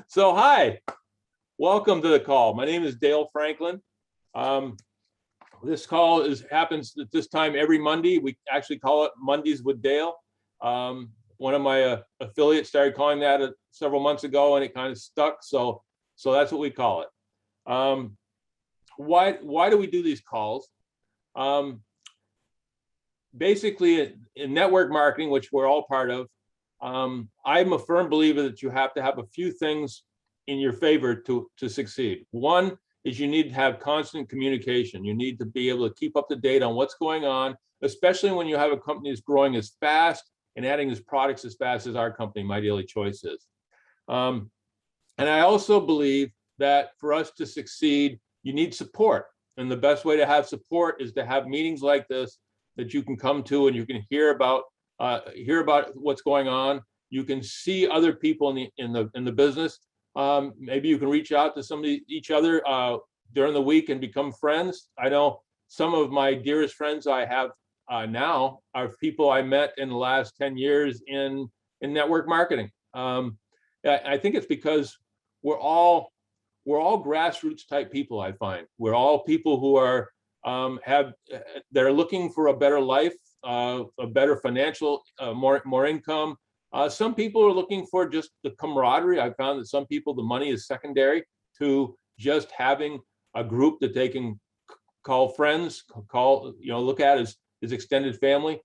So, hi, welcome to the call. My name is Dale Franklin. Um, this call happens at this time every Monday. We actually call it Mondays with Dale. One of my affiliates started calling that several months ago, and it kind of stuck. So that's what we call it. Why do we do these calls? Basically, in network marketing, which we're all part of, I'm a firm believer that you have to have a few things in your favor to succeed. One is you need to have constant communication. You need to be able to keep up to date on what's going on, especially when you have a company that's growing as fast and adding its products as fast as our company, My Daily Choice, is. And I also believe that for us to succeed, you need support. And the best way to have support is to have meetings like this that you can come to and you can hear about what's going on. You can see other people in the business. Maybe you can reach out to each other during the week and become friends. I know some of my dearest friends I have now are people I met in the last 10 years in network marketing. I think it's because we're all grassroots type people. I find we're all people who are they're looking for a better life, a better financial, more income. Some people are looking for just the camaraderie. I found that some people, the money is secondary to just having a group that they can call friends, look at as extended family.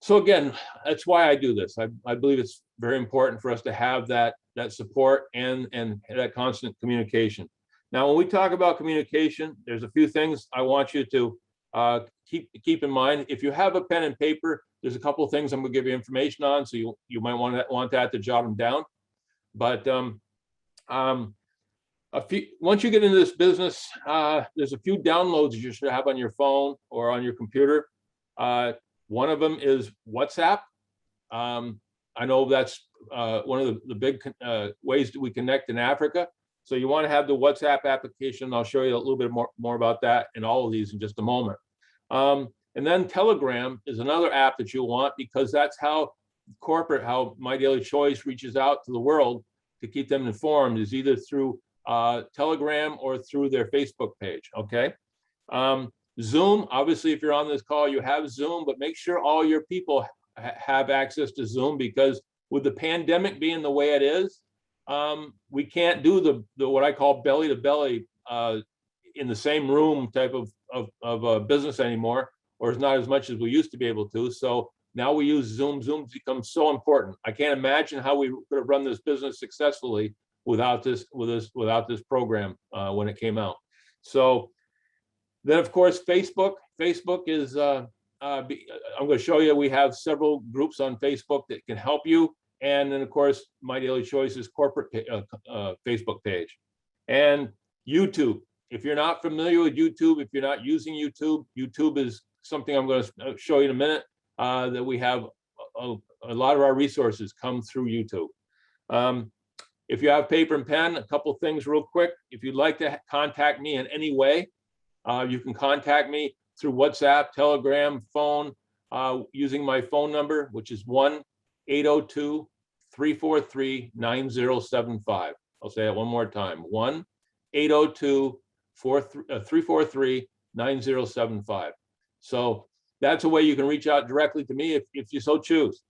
So again, that's why I do this. I believe it's very important for us to have that support and that constant communication. Now, when we talk about communication, there's a few things I want you to keep in mind. If you have a pen and paper, there's a couple of things I'm going to give you information on, so you might want that to jot them down. But once you get into this business, there's a few downloads you should have on your phone or on your computer. One of them is WhatsApp. I know that's one of the big ways that we connect in Africa. So you want to have the WhatsApp application. I'll show you a little bit more about that in all of these in just a moment. And then Telegram is another app that you'll want, because that's how My Daily Choice reaches out to the world to keep them informed, is either through Telegram or through their Facebook page, okay? Zoom, obviously, if you're on this call, you have Zoom, but make sure all your people have access to Zoom, because with the pandemic being the way it is, we can't do the what I call belly to belly in the same room type of business anymore, or it's not as much as we used to be able to. So now we use Zoom. Zoom's become so important. I can't imagine how we could have run this business successfully without this program when it came out. So then, of course, Facebook. Facebook is I'm going to show you, we have several groups on Facebook that can help you. And then, of course, My Daily Choice's corporate Facebook page. And YouTube. If you're not familiar with YouTube, if you're not using YouTube, YouTube is something I'm going to show you in a minute, that we have a lot of our resources come through YouTube. If you have paper and pen, a couple of things real quick. If you'd like to contact me in any way, you can contact me through WhatsApp, Telegram, phone, using my phone number, which is 1-802-343-9075. I'll say it one more time, 1-802-343-9075. So that's a way you can reach out directly to me if you so choose.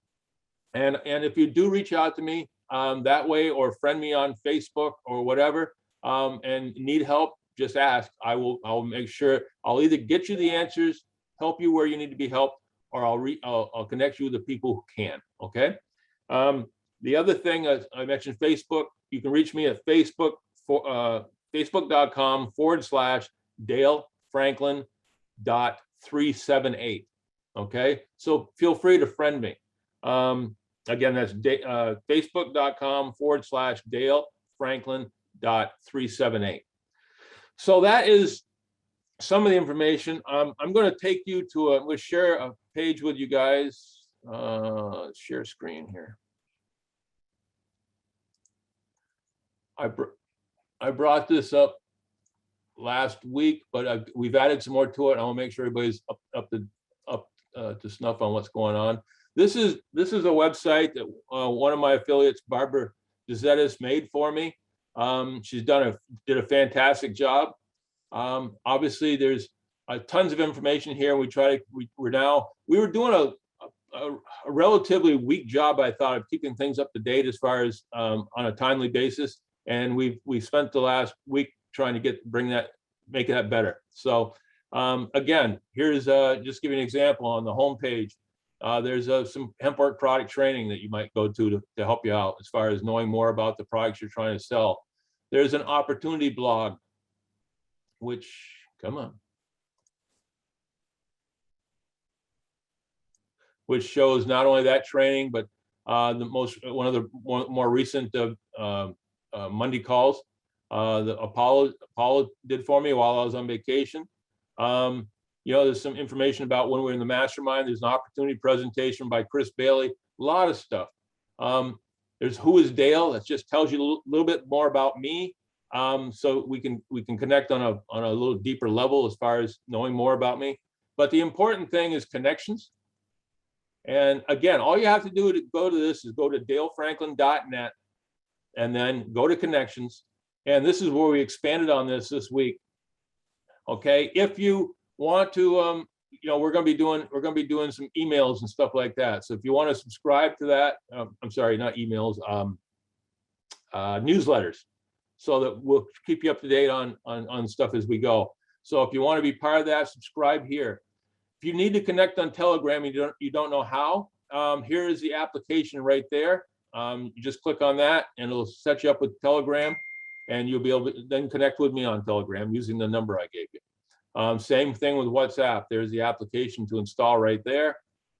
And if you do reach out to me that way, or friend me on Facebook or whatever, and need help, just ask. I'll make sure I'll either get you the answers, help you where you need to be helped, or I'll connect you with the people who can. Okay. The other thing, I mentioned Facebook. You can reach me at Facebook facebook.com/Dale Franklin.378. Okay. So feel free to friend me. Again, that's facebook.com/Dale Franklin.378. So that is some of the information. I'm going to take you to I'm going to share a page with you guys. Share screen here. I brought this up last week, but we've added some more to it. I want to make sure everybody's up to snuff on what's going on. This is a website that one of my affiliates, Barbara Gizettis made for me. She's did a fantastic job. Obviously, there's tons of information here. We were doing a relatively weak job, I thought, of keeping things up to date as far as on a timely basis. And we spent the last week trying to make that better. So again, here's just give you an example on the homepage. There's some hemp work product training that you might go to help you out as far as knowing more about the products you're trying to sell. There's an opportunity blog, which, come on, which shows not only that training, but one of the more recent Monday calls that Apollo did for me while I was on vacation. There's some information about when we're in the mastermind. There's an opportunity presentation by Chris Bailey. A lot of stuff. There's Who is Dale? That just tells you a little bit more about me. So we can connect on a little deeper level as far as knowing more about me. But the important thing is connections. And again, all you have to do to go to this is go to dalefranklin.net and then go to connections. And this is where we expanded on this week. Okay, if you want to, we're going to be doing some emails and stuff like that. So if you want to subscribe to that, I'm sorry, not emails, newsletters, so that we'll keep you up to date on stuff as we go. So if you want to be part of that, subscribe here. If you need to connect on Telegram, you don't know how, here is the application right there. You just click on that and it'll set you up with Telegram, and you'll be able to then connect with me on Telegram using the number I gave you. Same thing with WhatsApp. There's the application to install right there.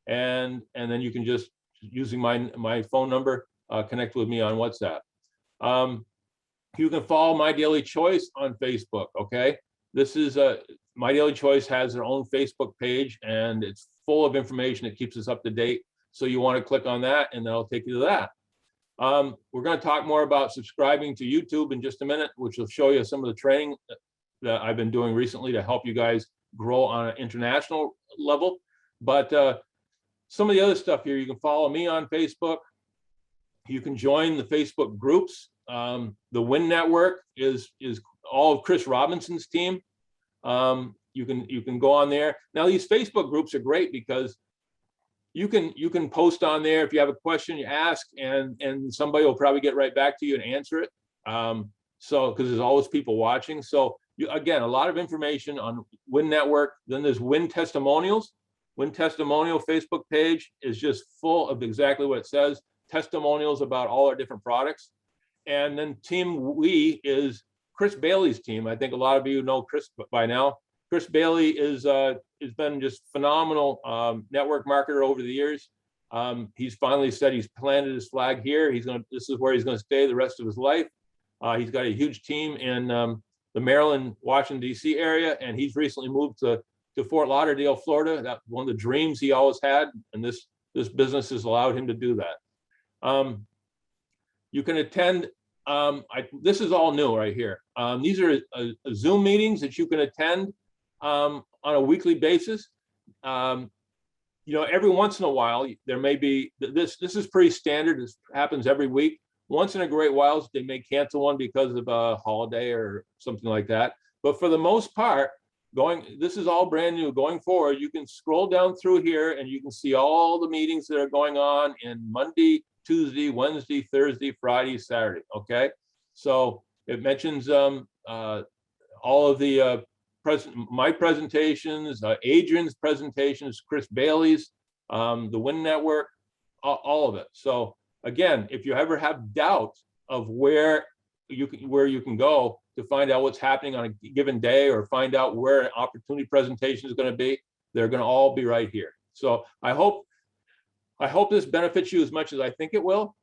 And then you can just, using my phone number, connect with me on WhatsApp. You can follow My Daily Choice on Facebook, okay? This is My Daily Choice has their own Facebook page, and it's full of information that keeps us up to date. So you want to click on that, and that'll take you to that. We're going to talk more about subscribing to YouTube in just a minute, which will show you some of the training that I've been doing recently to help you guys grow on an international level. But some of the other stuff here, you can follow me on Facebook. You can join the Facebook groups. The Win Network is all of Chris Robinson's team. You can go on there. Now, these Facebook groups are great because you can post on there. If you have a question, you ask, and somebody will probably get right back to you and answer it. So, because there's always people watching. So again, a lot of information on Win Network. Then there's Win Testimonials. Win Testimonial Facebook page is just full of exactly what it says. Testimonials about all our different products. And then Team We is Chris Bailey's team. I think a lot of you know Chris by now. Chris Bailey has been just phenomenal network marketer over the years. He's finally said he's planted his flag here. This is where he's going to stay the rest of his life. He's got a huge team in the Maryland, Washington, D.C. area, and he's recently moved to Fort Lauderdale, Florida. That's one of the dreams he always had, and this business has allowed him to do that. You can attend. This is all new right here. These are Zoom meetings that you can attend on a weekly basis. Every once in a while, there may be, this is pretty standard. This happens every week. Once in a great while, they may cancel one because of a holiday or something like that. But for the most part, this is all brand new. Going forward, you can scroll down through here and you can see all the meetings that are going on in Monday, Tuesday, Wednesday, Thursday, Friday, Saturday. Okay, so it mentions all of the my presentations, Adrian's presentations, Chris Bailey's, the Win Network, all of it. So again, if you ever have doubts of where you can go to find out what's happening on a given day, or find out where an opportunity presentation is going to be, they're going to all be right here. So I hope this benefits you as much as I think it will.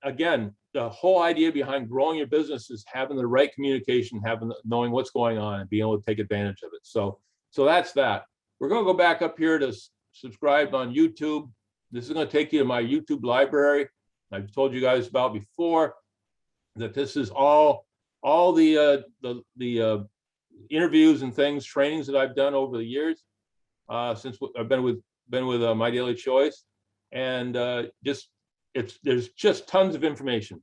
Again, the whole idea behind growing your business is having the right communication, knowing what's going on, and being able to take advantage of it. So that's that. We're going to go back up here to subscribe on YouTube. This is going to take you to my YouTube library. I've told you guys about before that this is all the interviews and trainings that I've done over the years since I've been with My Daily Choice. And just there's just tons of information.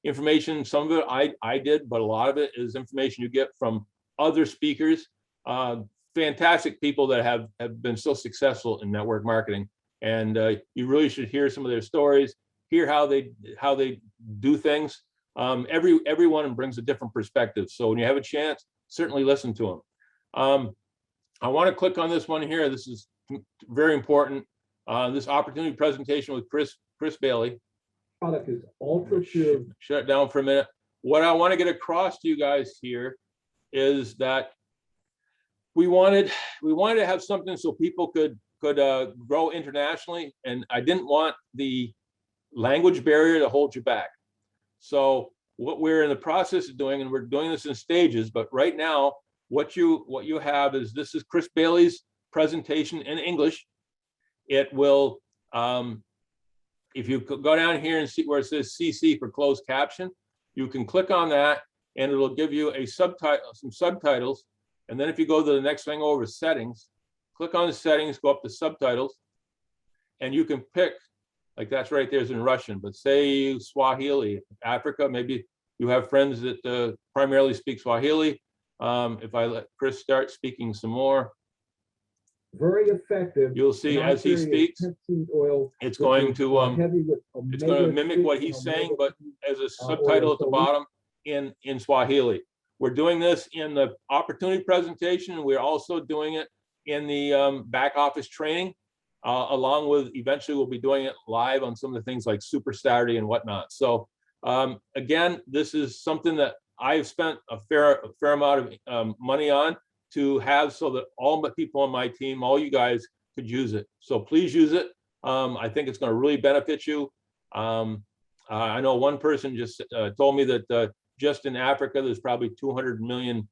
Information, some of it I did, but a lot of it is information you get from other speakers, fantastic people that have been so successful in network marketing. And you really should hear some of their stories, hear how they do things. Everyone brings a different perspective. So when you have a chance, certainly listen to them. I want to click on this one here. This is very important. This opportunity presentation with Chris Bailey. Product is ultra pure. Shut it down for a minute. What I want to get across to you guys here is that we wanted to have something so people could grow internationally, and I didn't want the language barrier to hold you back. So what we're in the process of doing, and we're doing this in stages, but right now what you have is, this is Chris Bailey's presentation in English. It will, if you go down here and see where it says CC for closed caption, you can click on that and it'll give you some subtitles. And then if you go to the next thing over, settings, click on the settings, go up to subtitles, and you can pick, like that's right there's in Russian, but say Swahili, Africa, maybe you have friends that primarily speak Swahili. If I let Chris start speaking some more, very effective. You'll see as he speaks, oil, it's going to mimic what he's saying, but as a subtitle at the bottom in Swahili. We're doing this in the opportunity presentation. We're also doing it in the back office training, along with, eventually we'll be doing it live on some of the things like Super Saturday and whatnot. So again, this is something that I've spent a fair amount of money on to have, so that all the people on my team, all you guys, could use it. So please use it. I think it's going to really benefit you. I know one person just told me that just in Africa, there's probably 200 million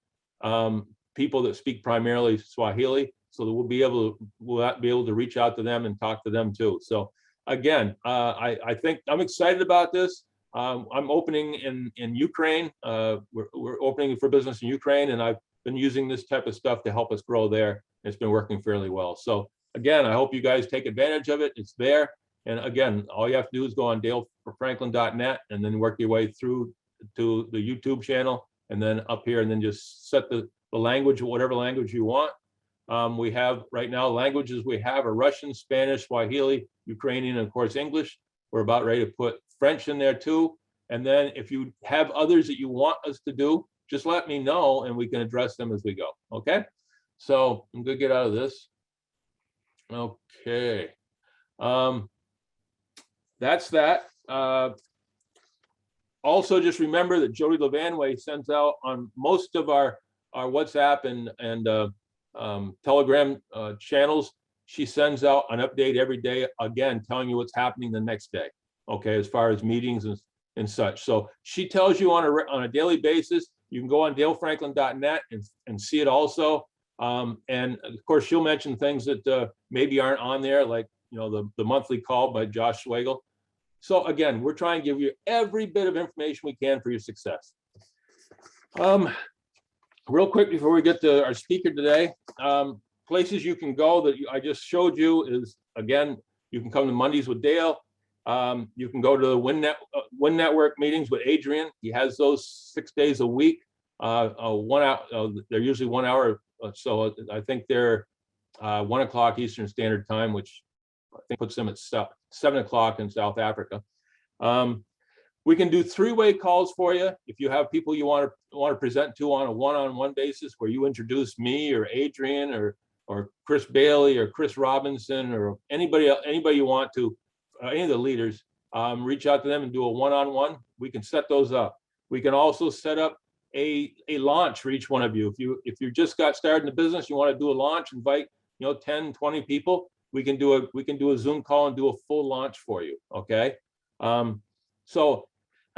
people that speak primarily Swahili. So that we'll be able to reach out to them and talk to them too. So again, I think I'm excited about this. I'm opening in Ukraine. We're opening for business in Ukraine, and I've been using this type of stuff to help us grow there. It's been working fairly well. So again, I hope you guys take advantage of it. It's there. And again, all you have to do is go on dalefranklin.net and then work your way through to the YouTube channel, and then up here, and then just set the language, whatever language you want. We have right now, languages we have are Russian, Spanish, Swahili, Ukrainian, and of course English. We're about ready to put French in there too. And then if you have others that you want us to do, just let me know and we can address them as we go. Okay. So I'm gonna get out of this. Okay. That's that. Also, just remember that Jody Levanway sends out on most of our WhatsApp and Telegram channels. She sends out an update every day, again, telling you what's happening the next day. Okay, as far as meetings and such. So she tells you on a daily basis. You can go on dalefranklin.net and see it also. And of course, she'll mention things that maybe aren't on there, like the monthly call by Josh Schwagel. So again, we're trying to give you every bit of information we can for your success. Real quick before we get to our speaker today, places you can go that I just showed you is, again, you can come to Mondays with Dale. You can go to the Win Network meetings with Adrian. He has those 6 days a week. 1 hour. They're usually 1 hour. So I think they're 1 o'clock Eastern Standard Time, which I think puts them at 7 o'clock in South Africa. We can do three-way calls for you if you have people you want to present to on a one-on-one basis, where you introduce me or Adrian or Chris Bailey or Chris Robinson or anybody you want to, any of the leaders. Reach out to them and do a one-on-one. We can set those up. We can also set up a launch for each one of you. If you just got started in the business, you want to do a launch, invite 10, 20 people. We can do a Zoom call and do a full launch for you. Okay. So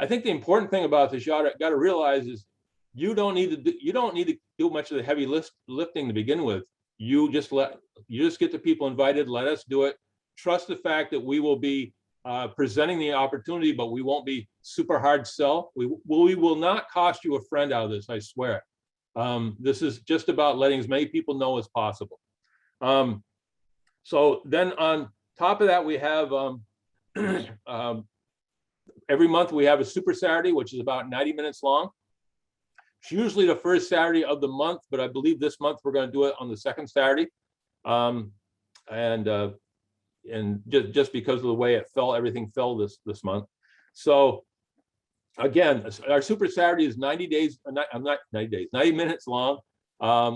I think the important thing about this, you got to realize, is you don't need to do much of the heavy lifting to begin with. You just get the people invited. Let us do it. Trust the fact that we will be presenting the opportunity, but we won't be super hard sell. We will not cost you a friend out of this, I swear. This is just about letting as many people know as possible. So then on top of that, we have Every month we have a Super Saturday, which is about 90 minutes long. It's usually the first Saturday of the month, but I believe this month we're going to do it on the second Saturday. And just because of the way it fell, everything fell this month. So again, our Super Saturday is 90 days, not 90 days, 90 minutes long.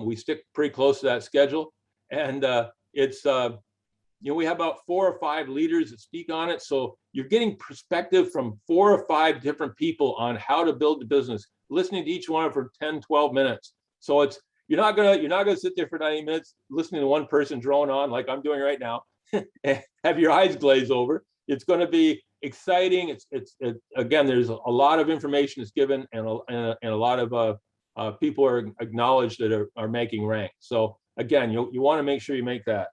We stick pretty close to that schedule. And it's, we have about 4 or 5 leaders that speak on it. So you're getting perspective from 4 or 5 different people on how to build the business, listening to each one for 10, 12 minutes. So it's, you're not gonna sit there for 90 minutes listening to one person drone on like I'm doing right now, and have your eyes glaze over. It's going to be exciting. Again, there's a lot of information that's given, and a lot of people are acknowledged that are making rank. So again, you want to make sure you make that.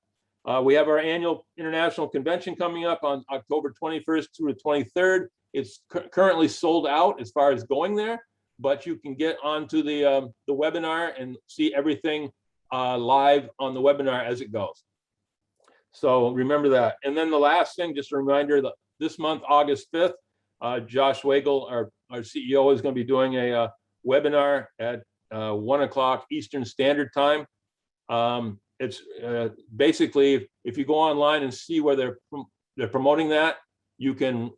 We have our annual international convention coming up on October 21st through the 23rd. It's currently sold out as far as going there, but you can get onto the webinar and see everything live on the webinar as it goes. So remember that. And then the last thing, just a reminder that this month, August 5th, Josh Wagle, our CEO, is going to be doing a webinar at 1 o'clock Eastern Standard Time. It's basically, if you go online and see where they're promoting that, you can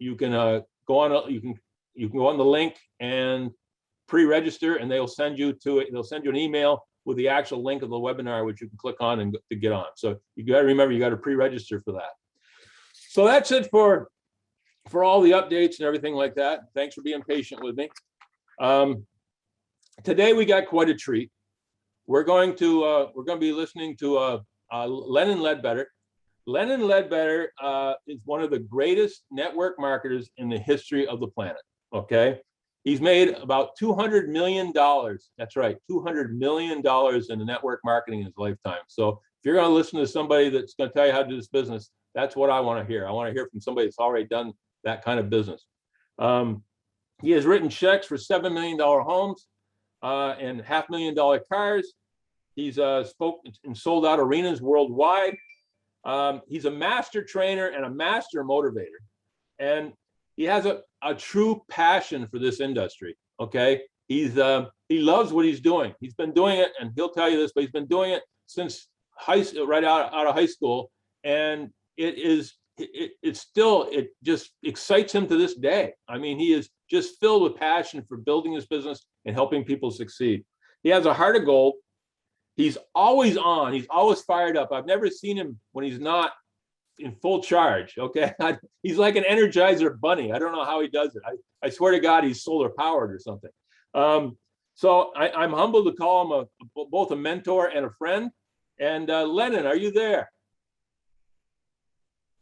go on the link and pre-register, and they'll send you an email with the actual link of the webinar, which you can click on and to get on. So you got to remember, you got to pre-register for that. So that's it for all the updates and everything like that. Thanks for being patient with me. Today we got quite a treat. We're going to be listening to Lennon Ledbetter. Lennon Ledbetter is one of the greatest network marketers in the history of the planet. Okay. He's made about $200 million. That's right, $200 million in the network marketing in his lifetime. So if you're going to listen to somebody that's going to tell you how to do this business, that's what I want to hear. I want to hear from somebody that's already done that kind of business. He has written checks for $7 million homes and $500,000 cars. He's spoken and sold out arenas worldwide. He's a master trainer and a master motivator. And he has a true passion for this industry. Okay, he loves what he's doing. He's been doing it, and he'll tell you this, but he's been doing it since right out of high school, and it just excites him to this day. I mean, he is just filled with passion for building his business and helping people succeed. He has a heart of gold. He's always on. He's always fired up. I've never seen him when he's not in full charge. Okay, he's like an Energizer bunny. I don't know how he does it. I swear to God, he's solar powered or something. So I'm humbled to call him both a mentor and a friend. And Lennon, are you there?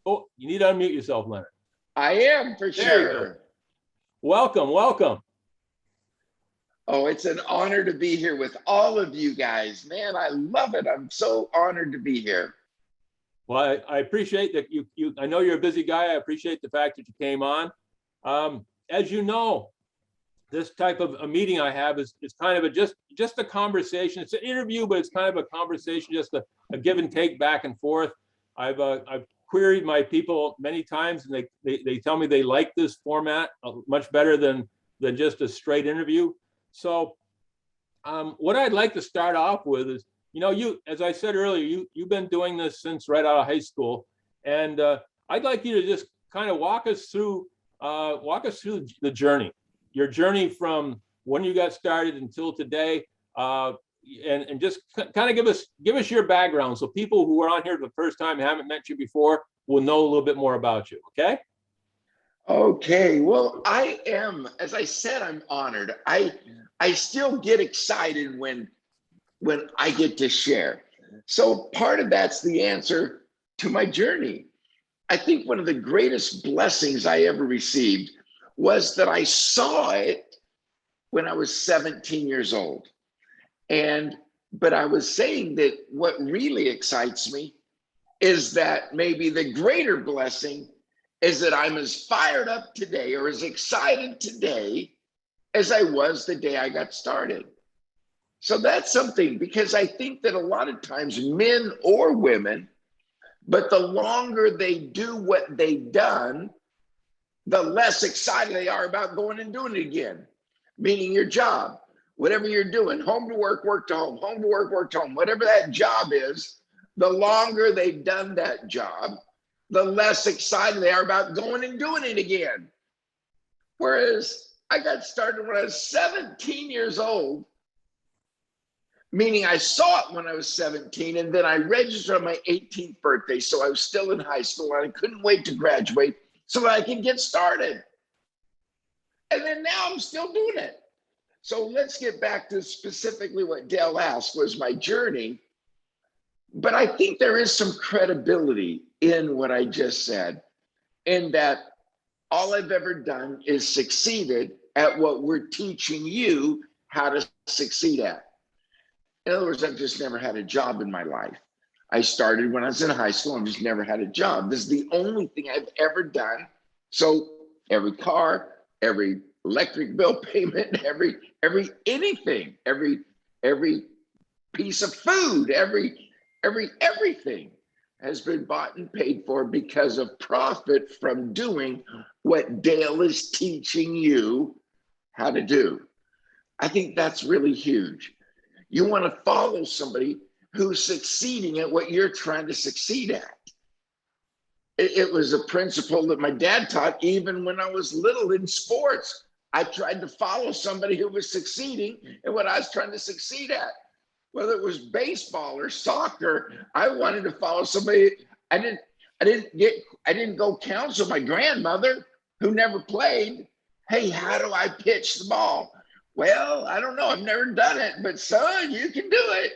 Oh, you need to unmute yourself, Lennon. I am, for sure. Welcome, welcome. Oh, it's an honor to be here with all of you guys. Man, I love it. I'm so honored to be here. Well, I appreciate that I know you're a busy guy. I appreciate the fact that you came on. As you know, this type of a meeting I have is kind of just a conversation. It's an interview, but it's kind of a conversation, just a give and take back and forth. I've queried my people many times, and they tell me they like this format much better than just a straight interview. So what I'd like to start off with is, as I said earlier, you've been doing this since right out of high school, and I'd like you to just kind of walk us through the journey, your journey from when you got started until today, and just kind of give us your background, so people who are on here for the first time and haven't met you before will know a little bit more about you. Okay. Okay. Well, I am, as I said, I'm honored. I still get excited when I get to share. So part of that's the answer to my journey. I think one of the greatest blessings I ever received was that I saw it when I was 17 years old. But I was saying that what really excites me is that maybe the greater blessing is that I'm as fired up today, or as excited today, as I was the day I got started. So that's something, because I think that a lot of times men or women, but the longer they do what they've done, the less excited they are about going and doing it again. Meaning your job, whatever you're doing, home to work, work to home, home to work, work to home, whatever that job is, the longer they've done that job, the less excited they are about going and doing it again. Whereas I got started when I was 17 years old, meaning I saw it when I was 17, and then I registered on my 18th birthday. So I was still in high school and I couldn't wait to graduate so that I could get started. And then now I'm still doing it. So let's get back to specifically what Dale asked was my journey. But I think there is some credibility in what I just said, in that all I've ever done is succeeded at what we're teaching you how to succeed at. In other words, I've just never had a job in my life. I started when I was in high school and just never had a job. This is the only thing I've ever done. So every car, every electric bill payment, every anything, every piece of food, everything has been bought and paid for because of profit from doing what Dale is teaching you how to do. I think that's really huge. You want to follow somebody who's succeeding at what you're trying to succeed at. It was a principle that my dad taught even when I was little in sports. I tried to follow somebody who was succeeding at what I was trying to succeed at. Whether it was baseball or soccer, I wanted to follow somebody. I didn't go counsel my grandmother who never played. Hey, how do I pitch the ball? Well, I don't know. I've never done it, but son, you can do it.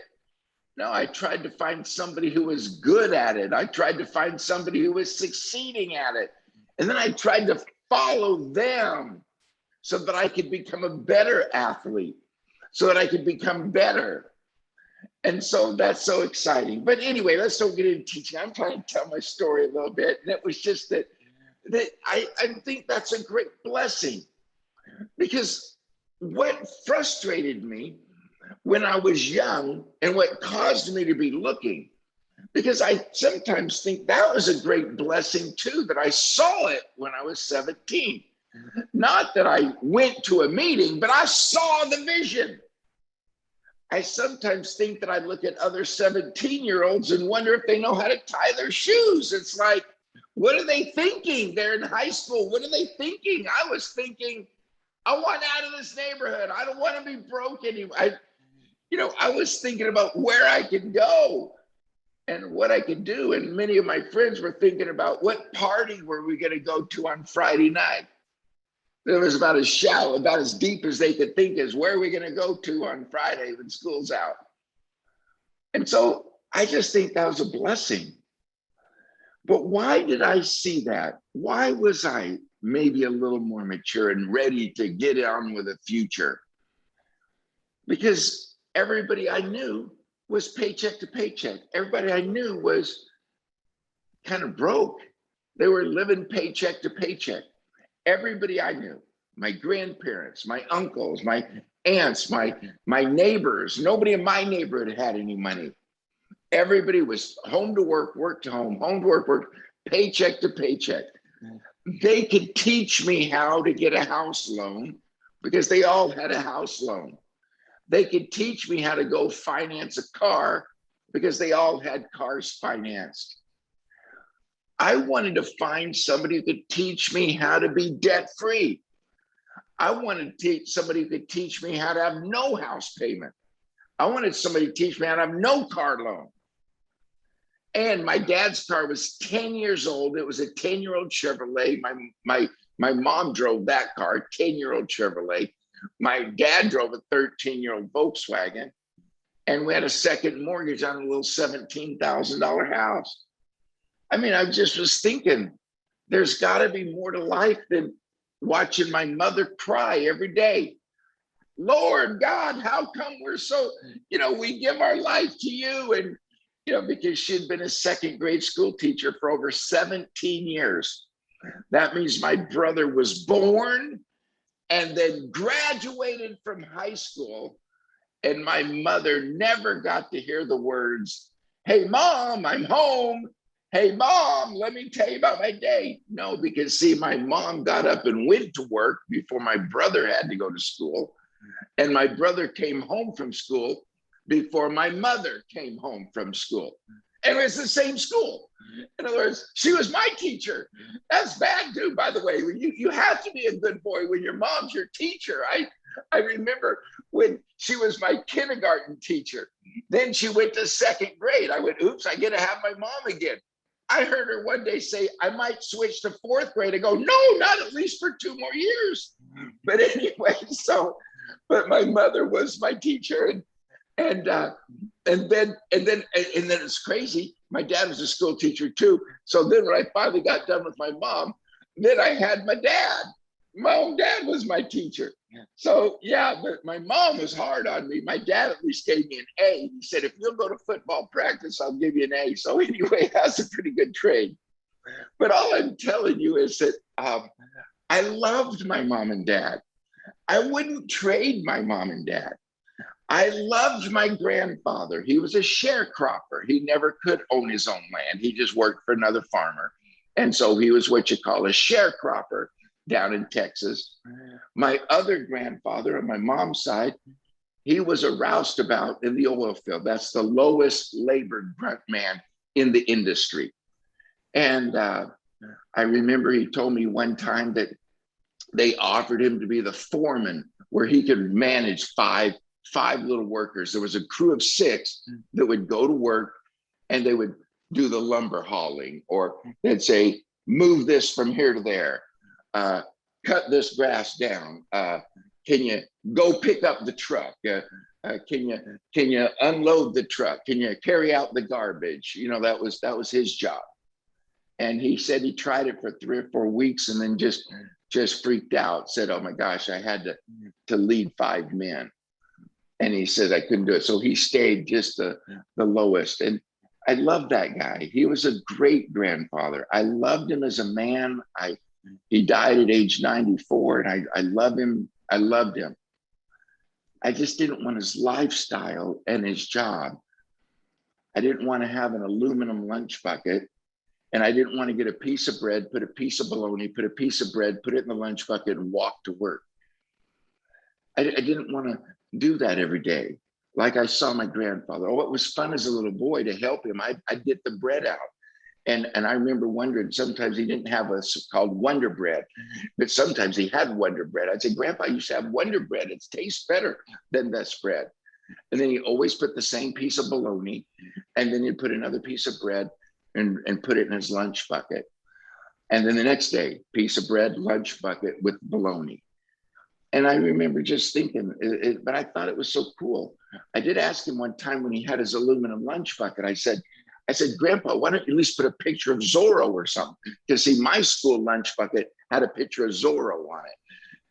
No, I tried to find somebody who was good at it. I tried to find somebody who was succeeding at it. And then I tried to follow them so that I could become a better athlete, so that I could become better. And so that's so exciting. But anyway, let's don't get into teaching. I'm trying to tell my story a little bit. And it was just that I think that's a great blessing, because what frustrated me when I was young and what caused me to be looking, because I sometimes think that was a great blessing too, that I saw it when I was 17. Not that I went to a meeting, but I saw the vision. I sometimes think that I look at other 17-year-olds and wonder if they know how to tie their shoes. It's like, what are they thinking? They're in high school. What are they thinking? I was thinking, I want out of this neighborhood. I don't want to be broke anymore. I was thinking about where I could go and what I could do. And many of my friends were thinking about what party were we going to go to on Friday night. It was about as shallow, about as deep as they could think, as where are we going to go to on Friday when school's out. And so I just think that was a blessing. But why did I see that? Why was I maybe a little more mature and ready to get on with a future? Because everybody I knew was paycheck to paycheck. Everybody I knew was kind of broke. They were living paycheck to paycheck. Everybody I knew, my grandparents, my uncles, my aunts, my neighbors, nobody in my neighborhood had any money. Everybody was home to work, work to home to work, paycheck to paycheck. They could teach me how to get a house loan because they all had a house loan. They could teach me how to go finance a car because they all had cars financed. I wanted to find somebody who could teach me how to be debt-free. I wanted to teach somebody who could teach me how to have no house payment. I wanted somebody to teach me how to have no car loan. And my dad's car was 10 years old. It was a 10-year-old Chevrolet. My mom drove that car, 10-year-old Chevrolet. My dad drove a 13-year-old Volkswagen. And we had a second mortgage on a little $17,000 house. I mean, I just was thinking, there's got to be more to life than watching my mother cry every day. Lord God, how come we're so, we give our life to you? And, because she'd been a second grade school teacher for over 17 years. That means my brother was born and then graduated from high school. And my mother never got to hear the words, hey, Mom, I'm home. hey, Mom, let me tell you about my day. No, because see, my mom got up and went to work before my brother had to go to school. And my brother came home from school before my mother came home from school. And it was the same school. In other words, she was my teacher. That's bad too, by the way. You have to be a good boy when your mom's your teacher. I remember when she was my kindergarten teacher. Then she went to second grade. I went, oops, I get to have my mom again. I heard her one day say, I might switch to fourth grade. I go, no, not at least for 2 more years. But anyway, but my mother was my teacher. And then it's crazy. My dad was a school teacher too. So then when I finally got done with my mom, then I had my dad. My own dad was my teacher. So yeah, but my mom was hard on me. My dad at least gave me an A. He said, if you'll go to football practice, I'll give you an A. So anyway, that's a pretty good trade. But all I'm telling you is that I loved my mom and dad. I wouldn't trade my mom and dad. I loved my grandfather. He was a sharecropper. He never could own his own land. He just worked for another farmer. And so he was what you call a sharecropper down in Texas. My other grandfather on my mom's side, he was a roustabout in the oil field. That's the lowest labor grunt man in the industry. And I remember he told me one time that they offered him to be the foreman where he could manage five little workers. There was a crew of 6 that would go to work and they would do the lumber hauling, or they'd say, move this from here to there, cut this grass down. Can you go pick up the truck? Can you unload the truck? Can you carry out the garbage? You know, that was his job. And he said he tried it for 3 or 4 weeks and then just freaked out, said, oh my gosh, I had to lead 5 men. And he said, I couldn't do it. So he stayed just the lowest. And I loved that guy. He was a great grandfather. I loved him as a man. He died at age 94 and I love him. I loved him. I just didn't want his lifestyle and his job. I didn't want to have an aluminum lunch bucket. And I didn't want to get a piece of bread, put a piece of bologna, put a piece of bread, put it in the lunch bucket and walk to work. I didn't want to do that every day. Like I saw my grandfather. Oh, it was fun as a little boy to help him. I'd get the bread out. And I remember wondering, sometimes he didn't have a called Wonder Bread, but sometimes he had Wonder Bread. I'd say, Grandpa, you should have Wonder Bread. It tastes better than this bread. And then he always put the same piece of bologna, and then he'd put another piece of bread and put it in his lunch bucket. And then the next day, piece of bread, lunch bucket with bologna. And I remember just thinking, but I thought it was so cool. I did ask him one time when he had his aluminum lunch bucket, I said, Grandpa, why don't you at least put a picture of Zorro or something? Because see, my school lunch bucket had a picture of Zorro on it.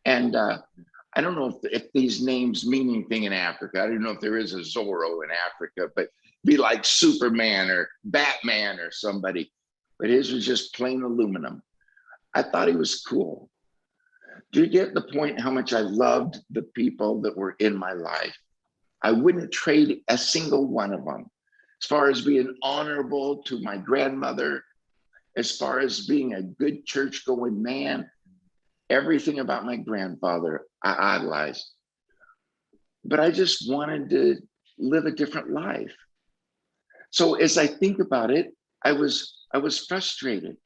And I don't know if these names mean anything in Africa. I don't know if there is a Zorro in Africa, but be like Superman or Batman or somebody. But his was just plain aluminum. I thought he was cool. Do you get the point how much I loved the people that were in my life? I wouldn't trade a single one of them. As far as being honorable to my grandmother, as far as being a good church-going man, everything about my grandfather I idolized. But I just wanted to live a different life. So as I think about it, I was frustrated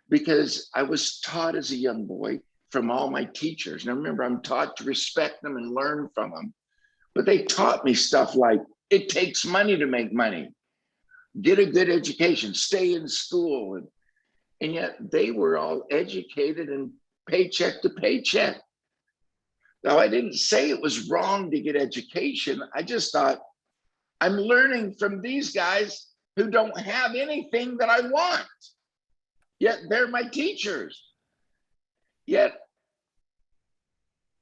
because I was taught as a young boy from all my teachers. Now remember, I'm taught to respect them and learn from them. But they taught me stuff like, it takes money to make money. Get a good education, stay in school. And yet they were all educated and paycheck to paycheck. Now, I didn't say it was wrong to get education. I just thought, I'm learning from these guys who don't have anything that I want. Yet they're my teachers. Yet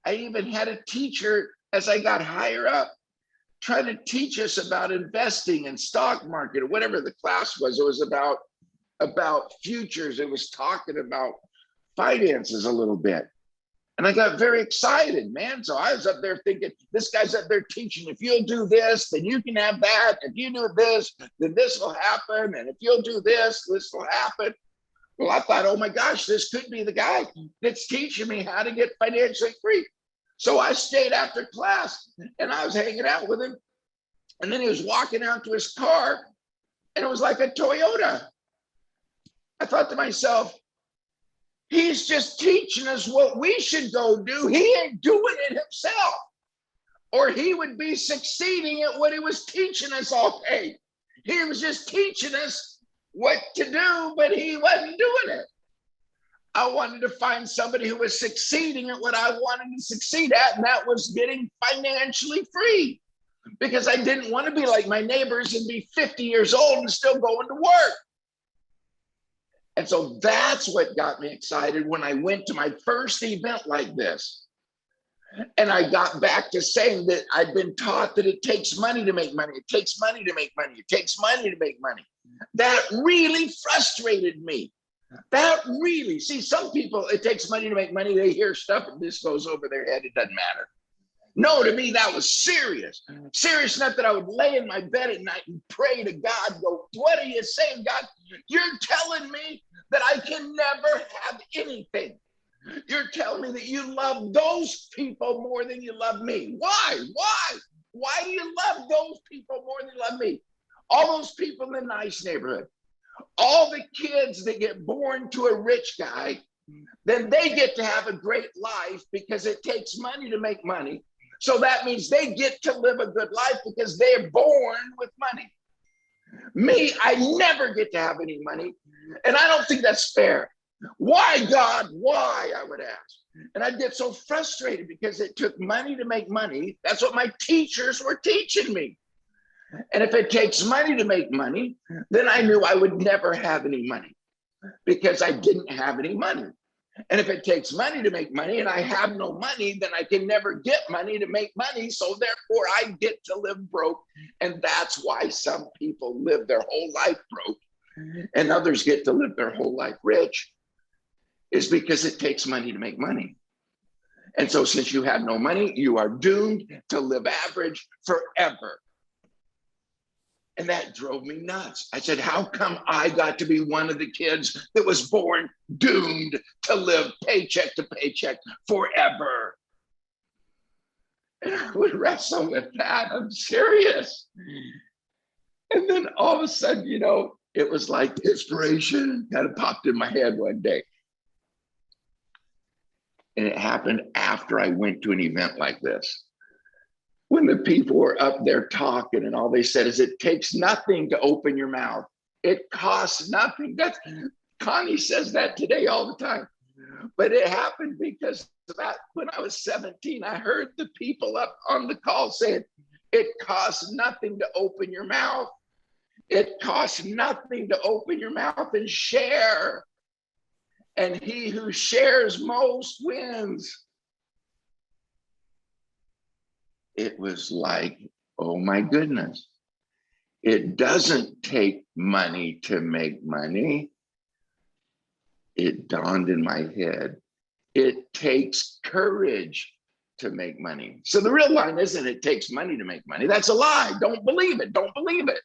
I even had a teacher as I got higher up trying to teach us about investing and stock market or whatever the class was. It was about futures. It was talking about finances a little bit. And I got very excited, man. So I was up there thinking, this guy's up there teaching, if you'll do this, then you can have that. If you do this, then this will happen. And if you'll do this, this will happen. Well, I thought, oh my gosh, this could be the guy that's teaching me how to get financially free. So I stayed after class and I was hanging out with him. And then he was walking out to his car and it was like a Toyota. I thought to myself, he's just teaching us what we should go do. He ain't doing it himself, or he would be succeeding at what he was teaching us all day. He was just teaching us what to do, but he wasn't doing it. I wanted to find somebody who was succeeding at what I wanted to succeed at, and that was getting financially free, because I didn't want to be like my neighbors and be 50 years old and still going to work. And so that's what got me excited when I went to my first event like this. And I got back to saying that I'd been taught that it takes money to make money. It takes money to make money. It takes money to make money. That really frustrated me. That really, see, some people, it takes money to make money. They hear stuff and this goes over their head. It doesn't matter. No, to me, that was serious. Serious enough that I would lay in my bed at night and pray to God, go, what are you saying, God? You're telling me that I can never have anything. You're telling me that you love those people more than you love me. Why? Why? Why do you love those people more than you love me? All those people in the nice neighborhood, all the kids that get born to a rich guy, then they get to have a great life because it takes money to make money. So that means they get to live a good life because they're born with money. Me, I never get to have any money. And I don't think that's fair. Why, God? Why? I would ask. And I'd get so frustrated because it took money to make money. That's what my teachers were teaching me. And if it takes money to make money, then I knew I would never have any money because I didn't have any money. And if it takes money to make money and I have no money, then I can never get money to make money. So therefore I get to live broke. And that's why some people live their whole life broke and others get to live their whole life rich, is because it takes money to make money. And so since you have no money, you are doomed to live average forever. And that drove me nuts. I said, how come I got to be one of the kids that was born doomed to live paycheck to paycheck forever? And I would wrestle with that. I'm serious. And then all of a sudden, you know, it was like inspiration kind of popped in my head one day. And it happened after I went to an event like this. When the people were up there talking and all they said is, it takes nothing to open your mouth. It costs nothing. That's, Connie says that today all the time. But it happened because about when I was 17, I heard the people up on the call saying, it costs nothing to open your mouth. It costs nothing to open your mouth and share. And he who shares most wins. It was like, oh my goodness. It doesn't take money to make money. It dawned in my head. It takes courage to make money. So the real line isn't it takes money to make money. That's a lie. Don't believe it. Don't believe it.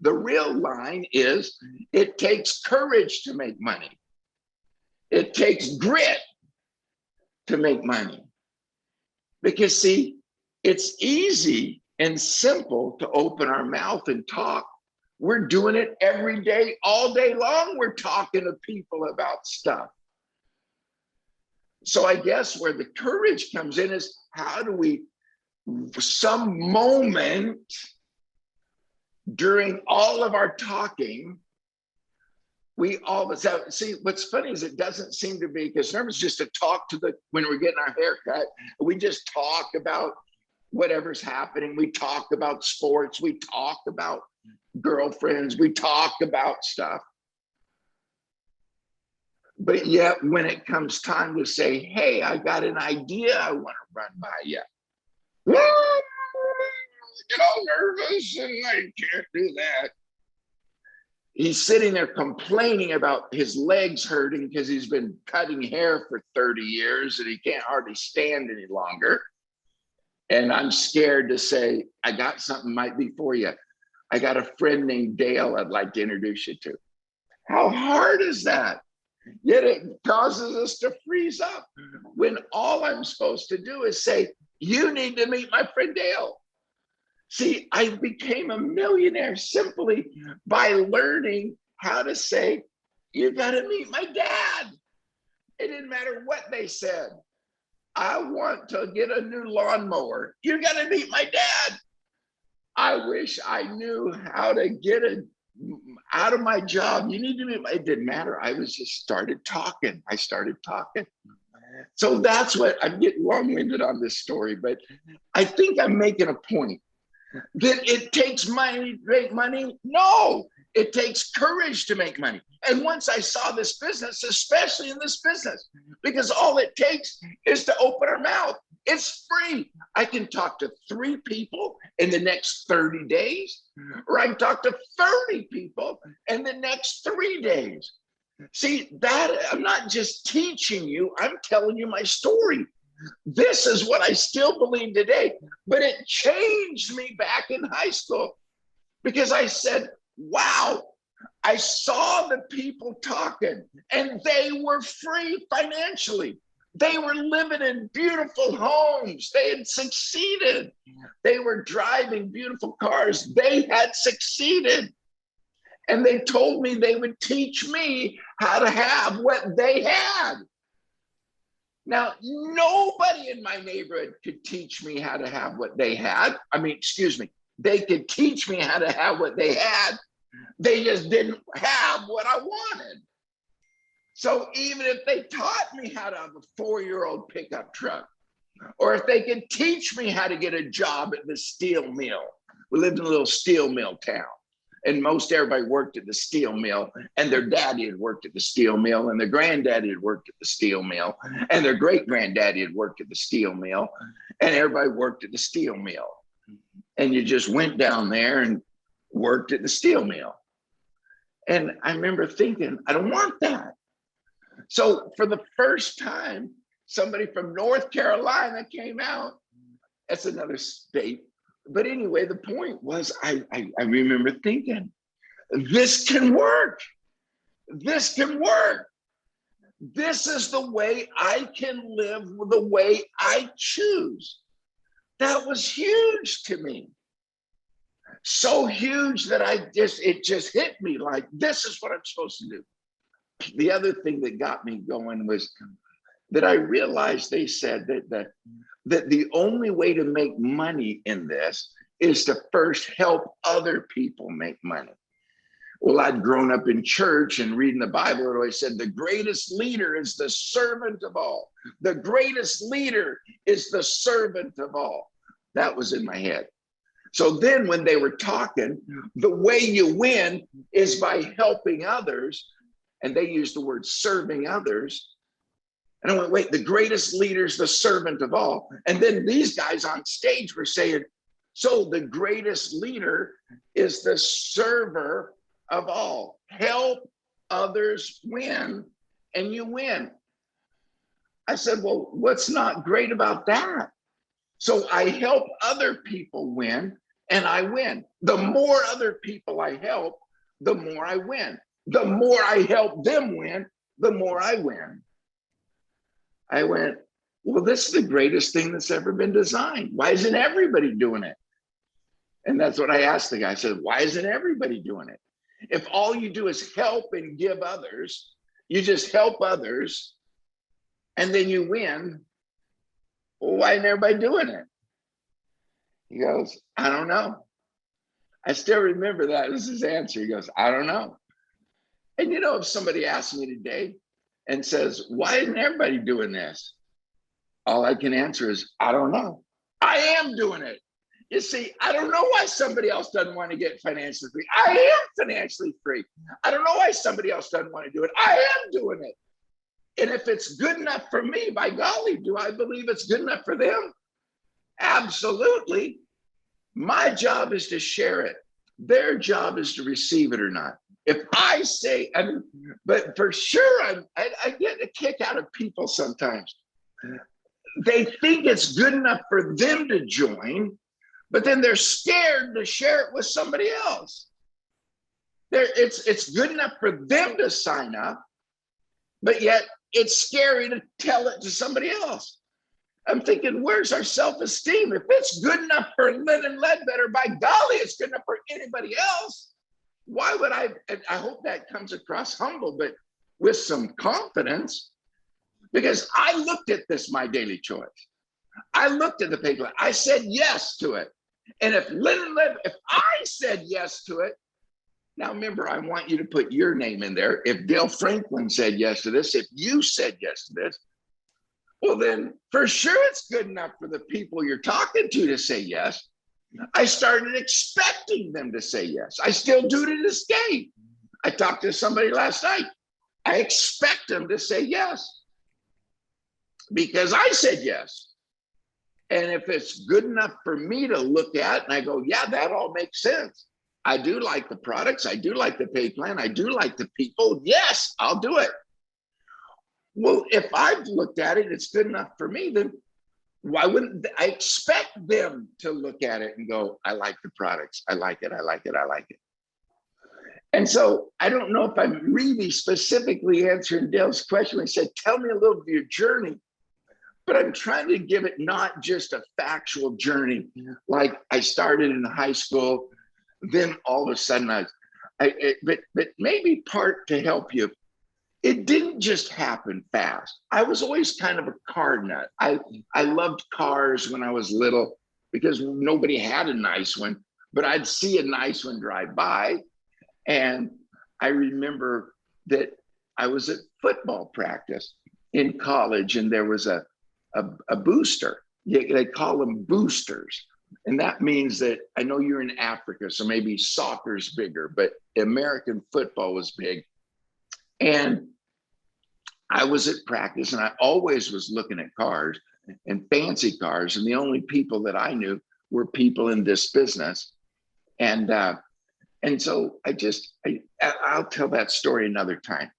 The real line is it takes courage to make money. It takes grit to make money. Because see, it's easy and simple to open our mouth and talk. We're doing it every day, all day long. We're talking to people about stuff. So I guess where the courage comes in is how do we, some moment during all of our talking, we all, see, what's funny is it doesn't seem to be, because remember, it's just to talk to the, when we're getting our hair cut, we just talk about whatever's happening. We talk about sports. We talk about girlfriends. We talk about stuff. But yet when it comes time to say, hey, I got an idea I want to run by you. Get all nervous and I can't do that. he's sitting there complaining about his legs hurting because he's been cutting hair for 30 years and he can't hardly stand any longer. And I'm scared to say, I got something might be for you. I got a friend named Dale I'd like to introduce you to. How hard is that? Yet it causes us to freeze up when all I'm supposed to do is say, you need to meet my friend Dale. See, I became a millionaire simply by learning how to say, you got to meet my dad. It didn't matter what they said. I want to get a new lawnmower. You got to meet my dad. I wish I knew how to get it out of my job. You need to meet my, it didn't matter. I was just started talking. I started talking. So that's what, I'm getting long-winded on this story, but I think I'm making a point that it takes money to make money. No, it takes courage to make money. And once I saw this business, especially in this business, because all it takes is to open our mouth. It's free. I can talk to 3 people in the next 30 days, or I can talk to 30 people in the next 3 days. See, that I'm not just teaching you, I'm telling you my story. This is what I still believe today, but it changed me back in high school because I said, wow, I saw the people talking and they were free financially. They were living in beautiful homes. They had succeeded. They were driving beautiful cars. They had succeeded. And they told me they would teach me how to have what they had. Now, nobody in my neighborhood could teach me how to have what they had. I mean, excuse me, they could teach me how to have what they had. They just didn't have what I wanted. So even if they taught me how to have a 4-year-old pickup truck, or if they could teach me how to get a job at the steel mill, we lived in a little steel mill town. And most everybody worked at the steel mill, and their daddy had worked at the steel mill, and their granddaddy had worked at the steel mill, and their great granddaddy had worked at the steel mill, and everybody worked at the steel mill. And you just went down there and worked at the steel mill. And I remember thinking, I don't want that. So for the first time, somebody from North Carolina came out. That's another state. But anyway, the point was, I remember thinking, this can work. This can work. This is the way I can live the way I choose. That was huge to me. So huge that it just hit me like, this is what I'm supposed to do. The other thing that got me going was that I realized they said that the only way to make money in this is to first help other people make money. Well, I'd grown up in church and reading the Bible, it always said the greatest leader is the servant of all. The greatest leader is the servant of all. That was in my head. So then when they were talking, the way you win is by helping others. And they used the word serving others. And I went, wait, the greatest leader is the servant of all. And then these guys on stage were saying, so the greatest leader is the server of all. Help others win, and you win. I said, well, what's not great about that? So I help other people win, and I win. The more other people I help, the more I win. The more I help them win, the more I win. I went, well, this is the greatest thing that's ever been designed. Why isn't everybody doing it? And that's what I asked the guy. I said, why isn't everybody doing it? If all you do is help and give others, you just help others, and then you win, well, why isn't everybody doing it? He goes, I don't know. I still remember that. This is his answer. He goes, I don't know. And you know, if somebody asks me today and says, why isn't everybody doing this? All I can answer is, I don't know. I am doing it. You see, I don't know why somebody else doesn't want to get financially free. I am financially free. I don't know why somebody else doesn't want to do it. I am doing it. And if it's good enough for me, by golly, do I believe it's good enough for them? Absolutely. My job is to share it. Their job is to receive it or not. if I say, but for sure, I get a kick out of people sometimes. They think it's good enough for them to join, but then they're scared to share it with somebody else. It's good enough for them to sign up, but yet it's scary to tell it to somebody else. I'm thinking, where's our self-esteem? If it's good enough for Lennon Ledbetter, by golly, it's good enough for anybody else. Why would I hope that comes across humble, but with some confidence, because I looked at this, My Daily Choice. I looked at the paper. I said yes to it. And if I said yes to it, now remember, I want you to put your name in there. If Dale Franklin said yes to this, if you said yes to this, well, then for sure it's good enough for the people you're talking to say yes. I started expecting them to say yes. I still do to this day. I talked to somebody last night. I expect them to say yes because I said yes. And if it's good enough for me to look at and I go, yeah, that all makes sense. I do like the products. I do like the pay plan. I do like the people. Yes, I'll do it. Well, if I've looked at it, it's good enough for me, then why wouldn't I expect them to look at it and go, I like the products. I like it. I like it. I like it. And so I don't know if I'm really specifically answering Dale's question. He said, tell me a little of your journey. But I'm trying to give it not just a factual journey. Like I started in high school, then all of a sudden but maybe part to help you. It didn't just happen fast. I was always kind of a car nut. I loved cars when I was little because nobody had a nice one, but I'd see a nice one drive by. And I remember that I was at football practice in college and there was a booster. They call them boosters. And that means that I know you're in Africa, so maybe soccer's bigger, but American football was big. And I was at practice and I always was looking at cars and fancy cars. And the only people that I knew were people in this business. And so I'll tell that story another time.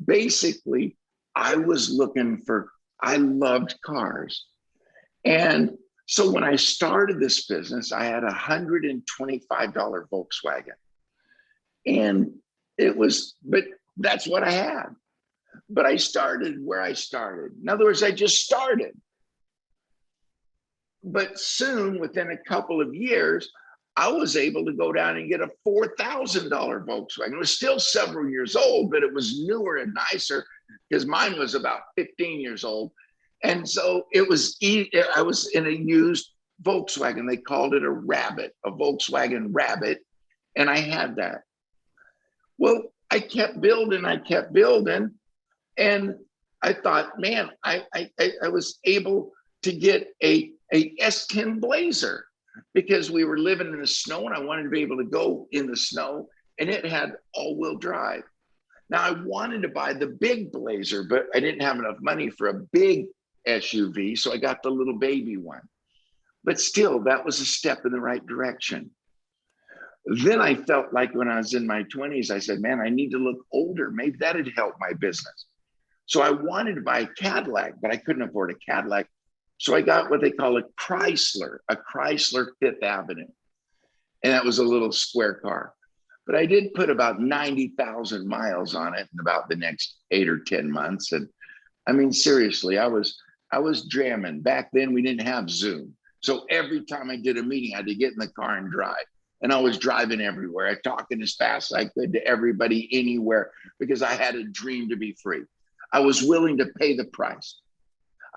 Basically, I loved cars. And so when I started this business, I had a $125 Volkswagen. And but that's what I had. But I started where I started. In other words, I just started. But soon, within a couple of years, I was able to go down and get a $4,000 Volkswagen. It was still several years old, but it was newer and nicer because mine was about 15 years old. And so I was in a used Volkswagen. They called it a Rabbit, a Volkswagen Rabbit. And I had that. Well, I kept building. And I thought, man, I was able to get a S10 Blazer because we were living in the snow and I wanted to be able to go in the snow, and it had all-wheel drive. Now I wanted to buy the big Blazer, but I didn't have enough money for a big SUV, so I got the little baby one. But still, that was a step in the right direction. Then I felt like when I was in my 20s, I said, man, I need to look older. Maybe that'd help my business. So I wanted to buy a Cadillac, but I couldn't afford a Cadillac. So I got what they call a Chrysler Fifth Avenue. And that was a little square car. But I did put about 90,000 miles on it in about the next 8 or 10 months. And I mean, seriously, I was jamming. Back then we didn't have Zoom. So every time I did a meeting, I had to get in the car and drive. And I was driving everywhere. I talking as fast as I could to everybody anywhere because I had a dream to be free. I was willing to pay the price.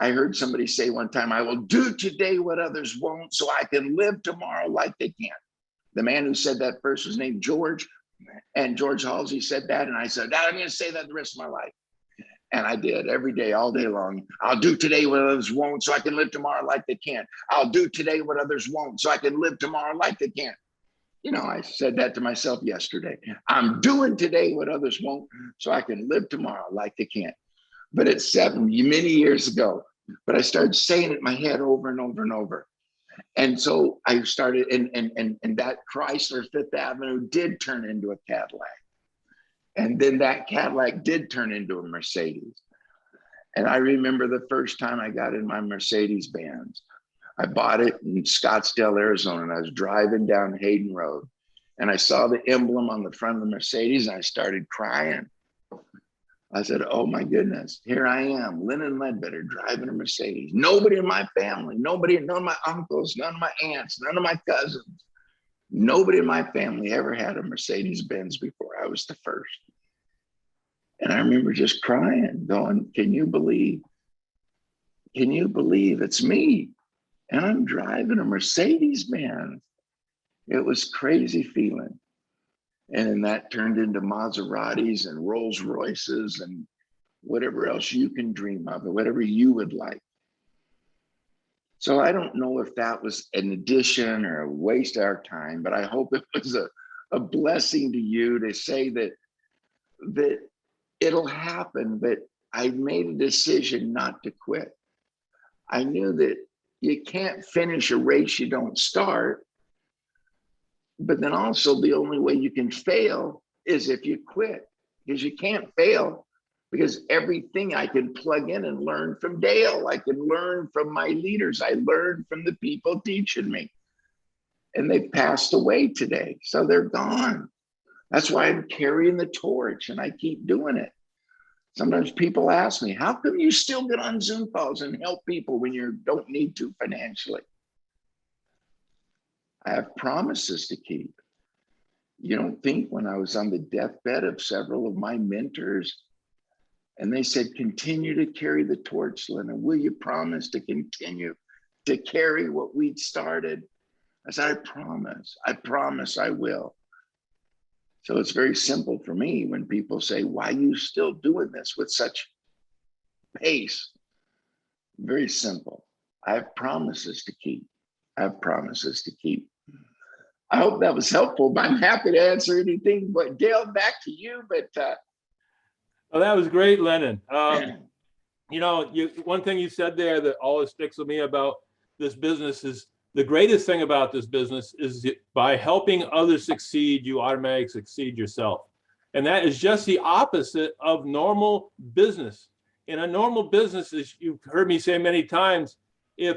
I heard somebody say one time, I will do today what others won't so I can live tomorrow like they can't. The man who said that first was named George, and George Halsey said that. And I said, I'm going to say that the rest of my life. And I did every day, all day long. I'll do today what others won't so I can live tomorrow like they can't. I'll do today what others won't so I can live tomorrow like they can't. You know, I said that to myself yesterday. I'm doing today what others won't so I can live tomorrow like they can't. But it's many years ago. But I started saying it in my head over and over and over. And so I started, and that Chrysler Fifth Avenue did turn into a Cadillac. And then that Cadillac did turn into a Mercedes. And I remember the first time I got in my Mercedes Benz. I bought it in Scottsdale, Arizona, and I was driving down Hayden Road. And I saw the emblem on the front of the Mercedes, and I started crying. I said, oh my goodness, here I am, Lennon Ledbetter, driving a Mercedes. Nobody in my family, none of my uncles, none of my aunts, none of my cousins, nobody in my family ever had a Mercedes Benz before. I was the first. And I remember just crying, going, can you believe it's me? And I'm driving a Mercedes Benz. It was crazy feeling. And then that turned into Maseratis and Rolls Royces and whatever else you can dream of, or whatever you would like. So I don't know if that was an addition or a waste of our time, but I hope it was a blessing to you to say that it'll happen, but I made a decision not to quit. I knew that you can't finish a race you don't start. But then also the only way you can fail is if you quit, because you can't fail, because everything I can plug in and learn from Dale. I can learn from my leaders. I learned from the people teaching me, and they passed away today. So they're gone. That's why I'm carrying the torch and I keep doing it. Sometimes people ask me, how come you still get on Zoom calls and help people when you don't need to financially? I have promises to keep. You don't think when I was on the deathbed of several of my mentors, and they said, continue to carry the torch, Lennon. Will you promise to continue to carry what we'd started? I said, I promise I will. So it's very simple for me when people say, why are you still doing this with such pace? Very simple. I have promises to keep. I have promises to keep. I hope that was helpful, but I'm happy to answer anything. But Dale, back to you. But Oh, that was great, Lennon. You know, one thing you said there that always sticks with me about this business is the greatest thing about this business is by helping others succeed, you automatically succeed yourself. And that is just the opposite of normal business. In a normal business, as you've heard me say many times, if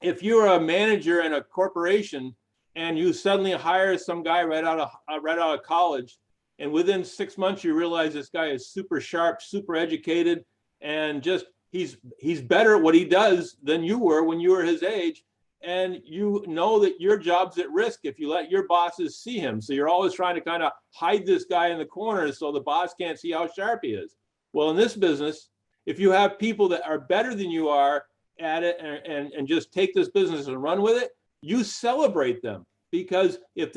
you're a manager in a corporation and you suddenly hire some guy right out of college, and within 6 months you realize this guy is super sharp, super educated, and just he's better at what he does than you were when you were his age, and you know that your job's at risk if you let your bosses see him. So you're always trying to kind of hide this guy in the corner so the boss can't see how sharp he is. Well, in this business, if you have people that are better than you are at it and just take this business and run with it, you celebrate them, because if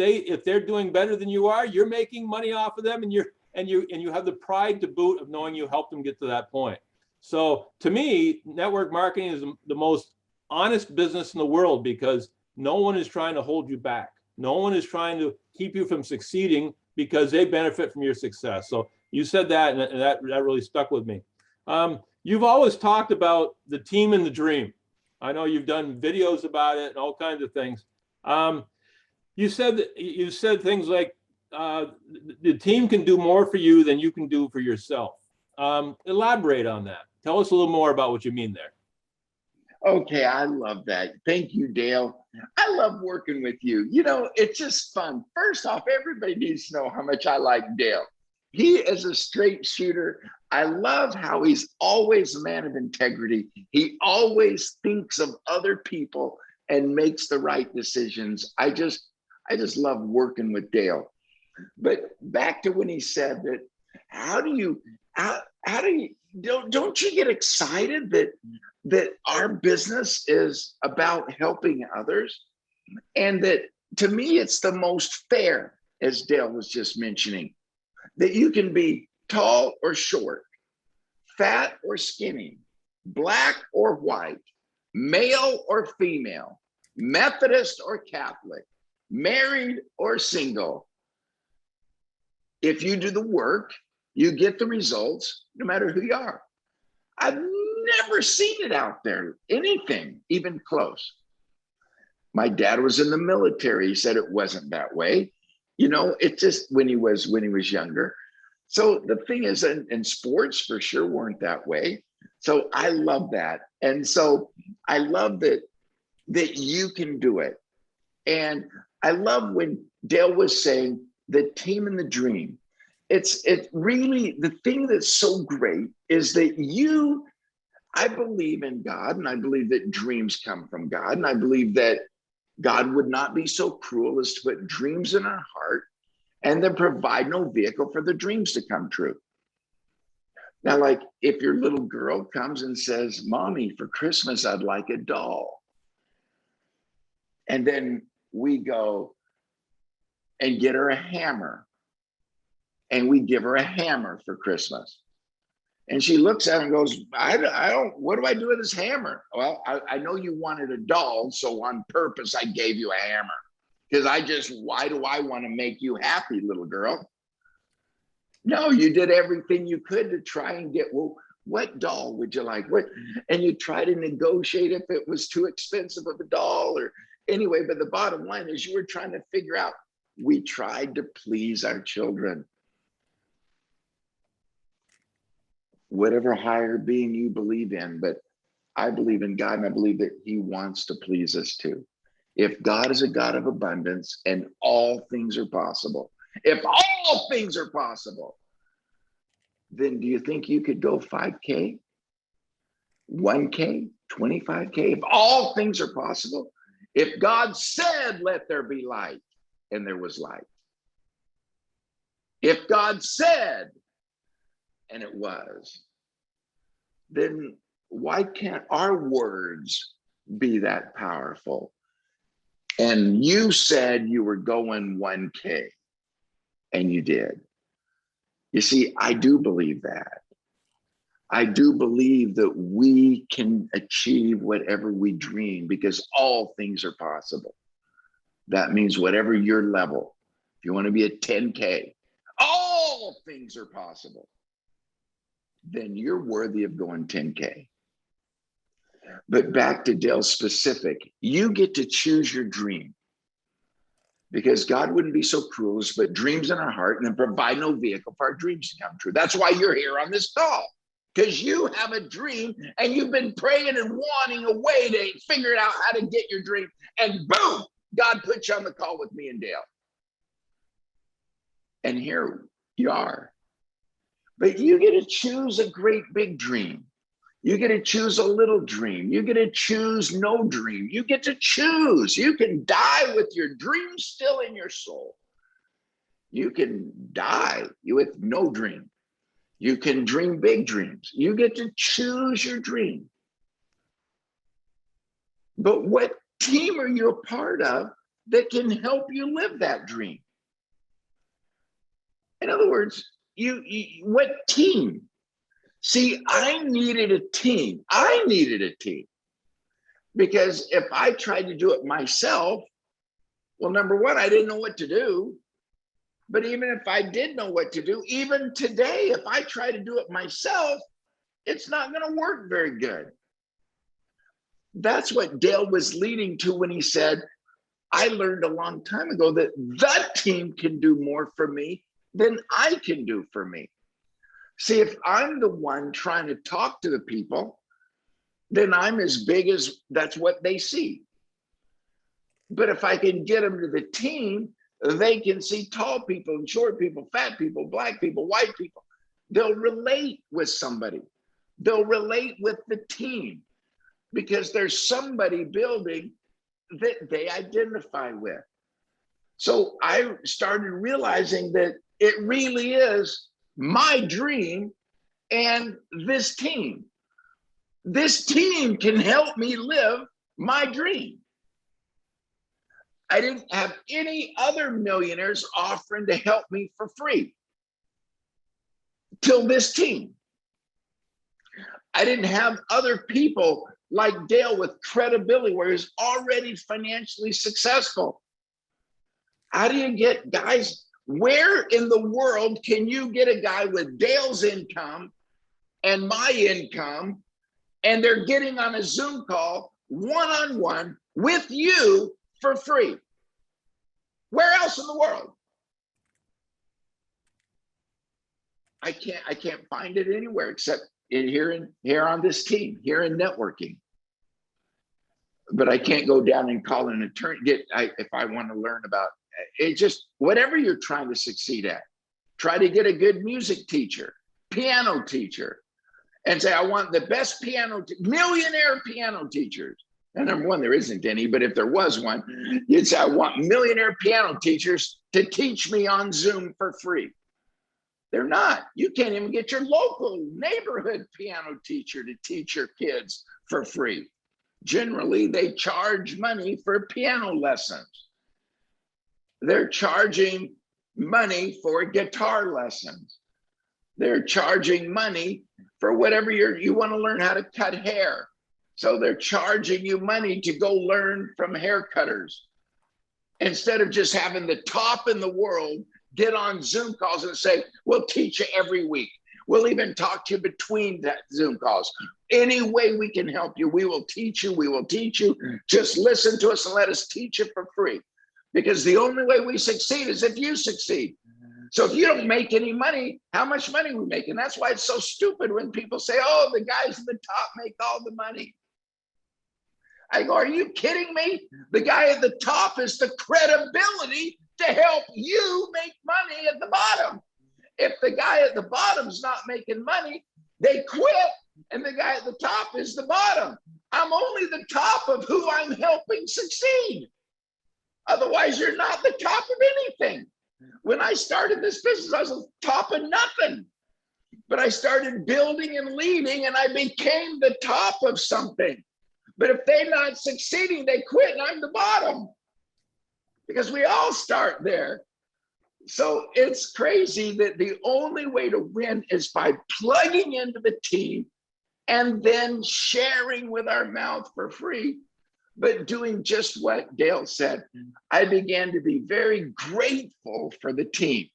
they're doing better than you are, you're making money off of them, and you have the pride to boot of knowing you helped them get to that point. So to me, network marketing is the most honest business in the world, because no one is trying to hold you back. No one is trying to keep you from succeeding because they benefit from your success. So you said that, and that really stuck with me. You've always talked about the team and the dream. I know you've done videos about it and all kinds of things. You said things like the team can do more for you than you can do for yourself. Elaborate on that. Tell us a little more about what you mean there. Okay, I love that. Thank you, Dale. I love working with you. You know, it's just fun. First off, everybody needs to know how much I like Dale. He is a straight shooter. I love how he's always a man of integrity. He always thinks of other people and makes the right decisions. I just love working with Dale. But back to when he said that, don't you get excited that our business is about helping others? And that, to me, it's the most fair, as Dale was just mentioning, that you can be tall or short, fat or skinny, black or white, male or female, Methodist or Catholic, married or single. If you do the work, you get the results, no matter who you are. I've never seen it out there, anything even close. My dad was in the military. He said it wasn't that way. You know, it just when he was younger. So the thing is, and sports for sure weren't that way. So I love that. And so I love that you can do it. And I love when Dale was saying the team and the dream. It's really the thing that's so great is that I believe in God, and I believe that dreams come from God, and I believe that God would not be so cruel as to put dreams in our heart and then provide no vehicle for the dreams to come true. Now, like if your little girl comes and says, Mommy, for Christmas, I'd like a doll. And then we go and get her a hammer, and we give her a hammer for Christmas. And she looks at it and goes, I don't, what do I do with this hammer? Well, I know you wanted a doll, so on purpose, I gave you a hammer. Because why do I want to make you happy, little girl? No, you did everything you could to try and get, well, what doll would you like? And you try to negotiate if it was too expensive of a doll or anyway, but the bottom line is you were trying to figure out, we tried to please our children. Whatever higher being you believe in, but I believe in God, and I believe that he wants to please us too. If God is a God of abundance and all things are possible, if all things are possible, then do you think you could go 5K, 1K, 25K? If all things are possible, if God said, let there be light, and there was light. If God said, and it was, then why can't our words be that powerful? And you said you were going 1K, and you did. You see, I do believe that. I do believe that we can achieve whatever we dream because all things are possible. That means whatever your level, if you want to be at 10K, all things are possible. Then you're worthy of going 10K. But back to Dale's specific, you get to choose your dream because God wouldn't be so cruel as to put dreams in our heart and then provide no vehicle for our dreams to come true. That's why you're here on this call, because you have a dream and you've been praying and wanting a way to figure out how to get your dream. And boom, God put you on the call with me and Dale. And here you are. But you get to choose a great big dream. You get to choose a little dream. You get to choose no dream. You get to choose. You can die with your dream still in your soul. You can die with no dream. You can dream big dreams. You get to choose your dream. But what team are you a part of that can help you live that dream? In other words, what team? See, I needed a team. I needed a team. Because if I tried to do it myself, well, number one, I didn't know what to do. But even if I did know what to do, even today, if I try to do it myself, it's not going to work very good. That's what Dale was leading to when he said, I learned a long time ago that the team can do more for me than I can do for me. See, if I'm the one trying to talk to the people, then I'm as big as that's what they see. But if I can get them to the team, they can see tall people and short people, fat people, black people, white people. They'll relate with somebody. They'll relate with the team because there's somebody building that they identify with. So I started realizing that it really is my dream and this team. This team can help me live my dream. I didn't have any other millionaires offering to help me for free till this team. I didn't have other people like Dale with credibility where he's already financially successful. How do you get guys? Where in the world can you get a guy with Dale's income and my income, and they're getting on a Zoom call one-on-one with you for free? Where else in the world? I can't find it anywhere except here on this team, here in networking. But I can't go down and call an attorney, if I want to learn about it. Just whatever you're trying to succeed at, try to get a good music teacher, piano teacher, and say, I want the best millionaire piano teachers. And number one, there isn't any, but if there was one, you'd say, I want millionaire piano teachers to teach me on Zoom for free. They're not. You can't even get your local neighborhood piano teacher to teach your kids for free. Generally, they charge money for piano lessons. They're charging money for guitar lessons. They're charging money for whatever you want to learn how to cut hair. So they're charging you money to go learn from hair cutters. Instead of just having the top in the world get on Zoom calls and say, we'll teach you every week. We'll even talk to you between that Zoom calls. Any way we can help you, we will teach you. We will teach you. Just listen to us and let us teach you for free. Because the only way we succeed is if you succeed. So if you don't make any money, how much money are we making? That's why it's so stupid when people say, oh, the guys at the top make all the money. I go, are you kidding me? The guy at the top is the credibility to help you make money at the bottom. If the guy at the bottom's not making money, they quit, and the guy at the top is the bottom. I'm only the top of who I'm helping succeed. Otherwise, you're not the top of anything. When I started this business, I was on top of nothing. But I started building and leading, and I became the top of something. But if they're not succeeding, they quit, and I'm the bottom. Because we all start there. So it's crazy that the only way to win is by plugging into the team and then sharing with our mouth for free, but doing just what Dale said. I began to be very grateful for the team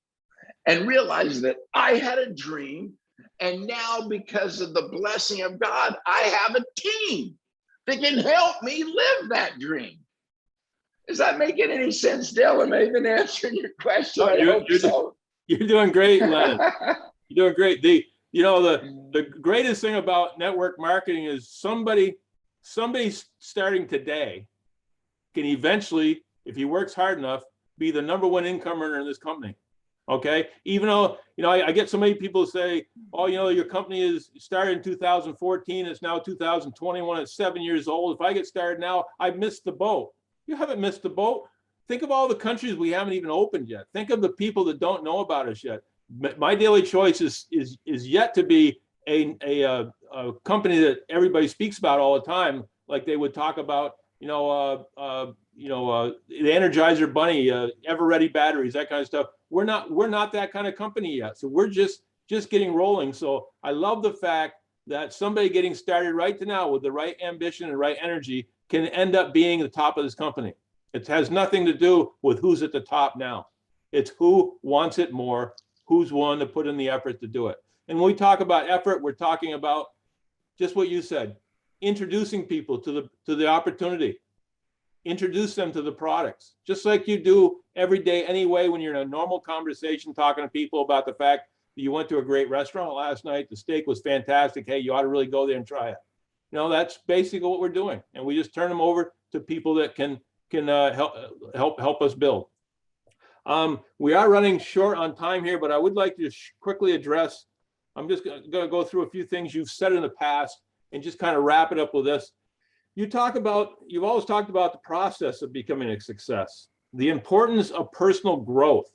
and realized that I had a dream. And now, because of the blessing of God, I have a team that can help me live that dream. Is that making any sense, Dale? Am I even answering your question? Oh, I hope so. You're doing great, Lennon. You're doing great. The greatest thing about network marketing is somebody starting today can eventually, if he works hard enough, be the #1 income earner in this company. Okay. Even though, I get so many people say, oh, your company is started in 2014. It's now 2021. It's 7 years old. If I get started now, I missed the boat. You haven't missed the boat. Think of all the countries we haven't even opened yet. Think of the people that don't know about us yet. My Daily Choice is yet to be a company that everybody speaks about all the time, like they would talk about, the Energizer Bunny, Ever Ready batteries, that kind of stuff. We're not that kind of company yet. So we're just getting rolling. So I love the fact that somebody getting started right now with the right ambition and right energy can end up being the top of this company. It has nothing to do with who's at the top now. It's who wants it more, who's willing to put in the effort to do it. And when we talk about effort, we're talking about just what you said, introducing people to the opportunity, introduce them to the products, just like you do every day anyway when you're in a normal conversation talking to people about the fact that you went to a great restaurant last night, the steak was fantastic, hey, you ought to really go there and try it. That's basically what we're doing. And we just turn them over to people that can help us build. We are running short on time here, but I would like to quickly address, I'm just going to go through a few things you've said in the past and just kind of wrap it up with this. You've always talked about the process of becoming a success, the importance of personal growth,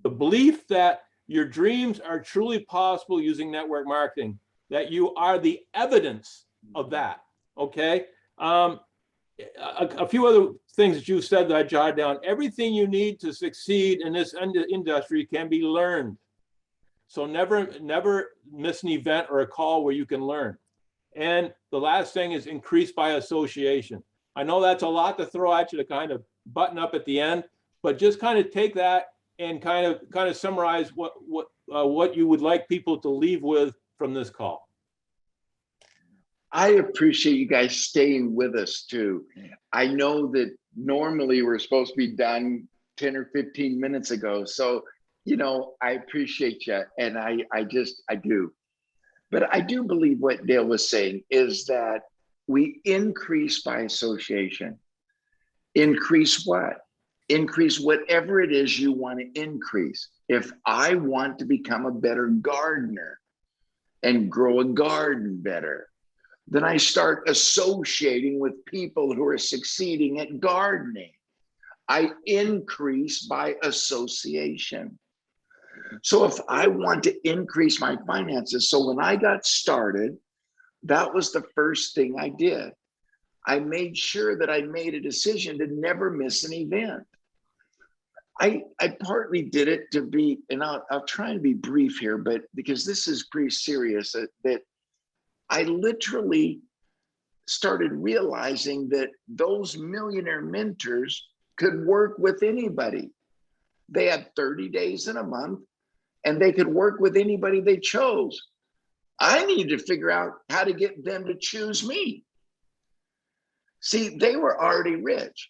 the belief that your dreams are truly possible using network marketing, that you are the evidence of that. Okay. A few other things that you said that I jotted down. Everything you need to succeed in this industry can be learned. So never miss an event or a call where you can learn. And the last thing is increase by association. I know that's a lot to throw at you to kind of button up at the end, but just kind of take that and kind of summarize what you would like people to leave with from this call. I appreciate you guys staying with us too. I know that normally we're supposed to be done 10 or 15 minutes ago. So, I appreciate you, and I do. But I do believe what Dale was saying is that we increase by association. Increase what? Increase whatever it is you want to increase. If I want to become a better gardener and grow a garden better, then I start associating with people who are succeeding at gardening. I increase by association. So if I want to increase my finances, so when I got started, that was the first thing I did. I made sure that I made a decision to never miss an event. I partly did it to be, and I'll try and be brief here, but because this is pretty serious, that I literally started realizing that those millionaire mentors could work with anybody. They had 30 days in a month, and they could work with anybody they chose. I needed to figure out how to get them to choose me. See, they were already rich.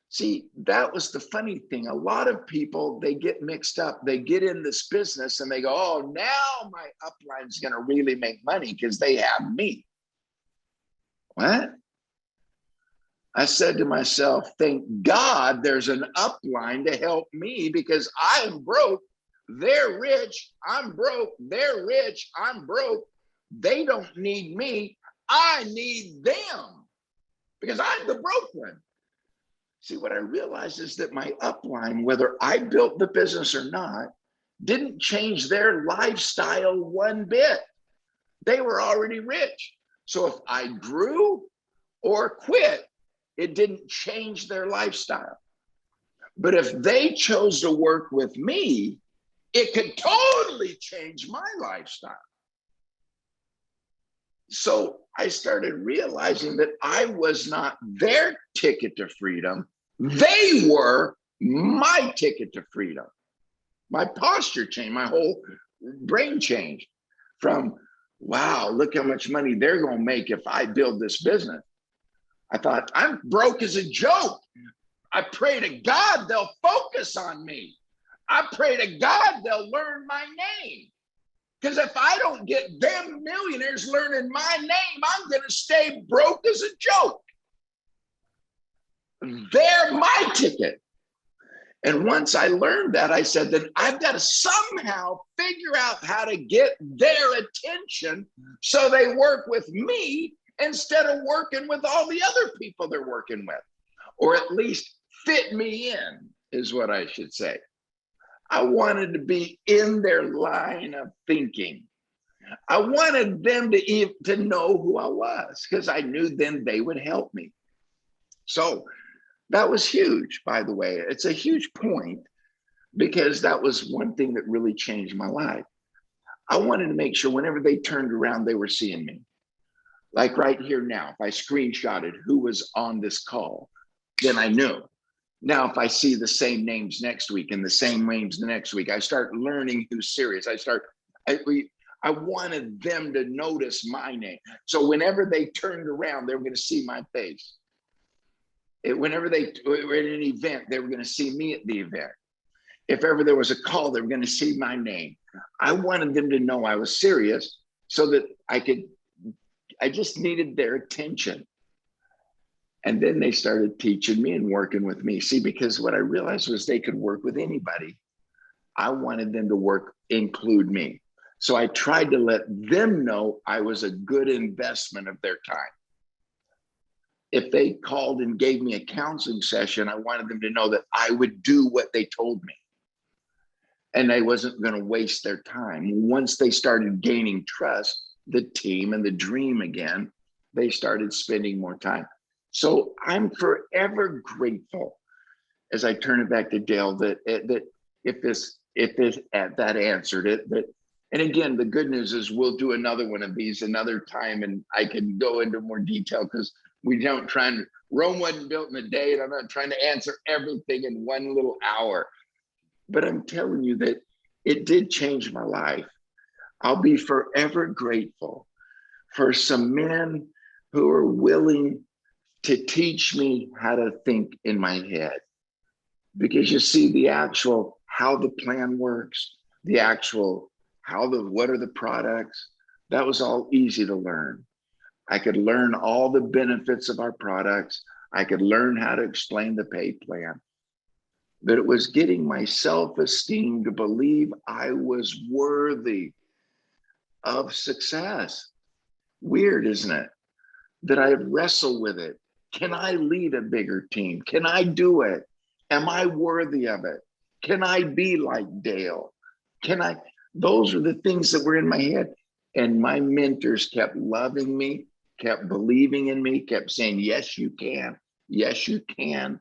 See, that was the funny thing. A lot of people, they get mixed up. They get in this business and they go, oh, now my upline's going to really make money because they have me. What? I said to myself, thank God there's an upline to help me because I'm broke. They're rich. I'm broke. They're rich. I'm broke. They don't need me. I need them because I'm the broke one. See, what I realized is that my upline, whether I built the business or not, didn't change their lifestyle one bit. They were already rich. So if I grew or quit, it didn't change their lifestyle. But if they chose to work with me, it could totally change my lifestyle. So I started realizing that I was not their ticket to freedom. They were my ticket to freedom. My posture changed, my whole brain changed from, wow, look how much money they're going to make if I build this business. I thought, I'm broke as a joke. I pray to God they'll focus on me. I pray to God they'll learn my name. Because if I don't get them millionaires learning my name, I'm going to stay broke as a joke. They're my ticket. And once I learned that, I said, then I've got to somehow figure out how to get their attention so they work with me instead of working with all the other people they're working with, or at least fit me in, is what I should say. I wanted to be in their line of thinking. I wanted them to know who I was because I knew then they would help me. So that was huge, by the way. It's a huge point because that was one thing that really changed my life. I wanted to make sure whenever they turned around, they were seeing me. Like right here now, if I screenshotted who was on this call, then I knew. Now, if I see the same names next week and the same names the next week, I start learning who's serious. I wanted them to notice my name. So whenever they turned around, they were going to see my face. Whenever they were at an event, they were going to see me at the event. If ever there was a call, they were going to see my name. I wanted them to know I was serious so that I just needed their attention. And then they started teaching me and working with me. See, because what I realized was they could work with anybody. I wanted them to include me. So I tried to let them know I was a good investment of their time. If they called and gave me a counseling session, I wanted them to know that I would do what they told me. And I wasn't going to waste their time. Once they started gaining trust, the team and the dream again, they started spending more time. So I'm forever grateful, as I turn it back to Dale, that that answered it. And again, the good news is we'll do another one of these another time, and I can go into more detail because we don't try and Rome wasn't built in a day, and I'm not trying to answer everything in one little hour. But I'm telling you that it did change my life. I'll be forever grateful for some men who are willing to teach me how to think in my head. Because you see, the actual how the plan works, the actual, what are the products? That was all easy to learn. I could learn all the benefits of our products. I could learn how to explain the pay plan. But it was getting my self-esteem to believe I was worthy of success. Weird, isn't it? That I wrestle with it. Can I lead a bigger team? Can I do it? Am I worthy of it? Can I be like Dale? Can I? Those are the things that were in my head. And my mentors kept loving me, kept believing in me, kept saying, yes, you can. Yes, you can.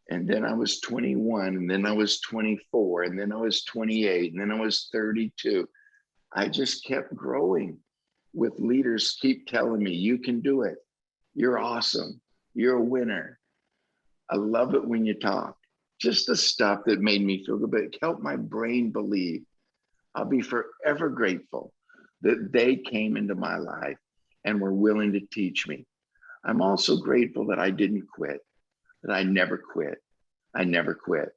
And then I was 21, and then I was 24, and then I was 28, and then I was 32. I just kept growing with leaders keep telling me, you can do it. You're awesome. You're a winner. I love it when you talk. Just the stuff that made me feel good, but it helped my brain believe. I'll be forever grateful that they came into my life and were willing to teach me. I'm also grateful that I didn't quit, that I never quit. I never quit.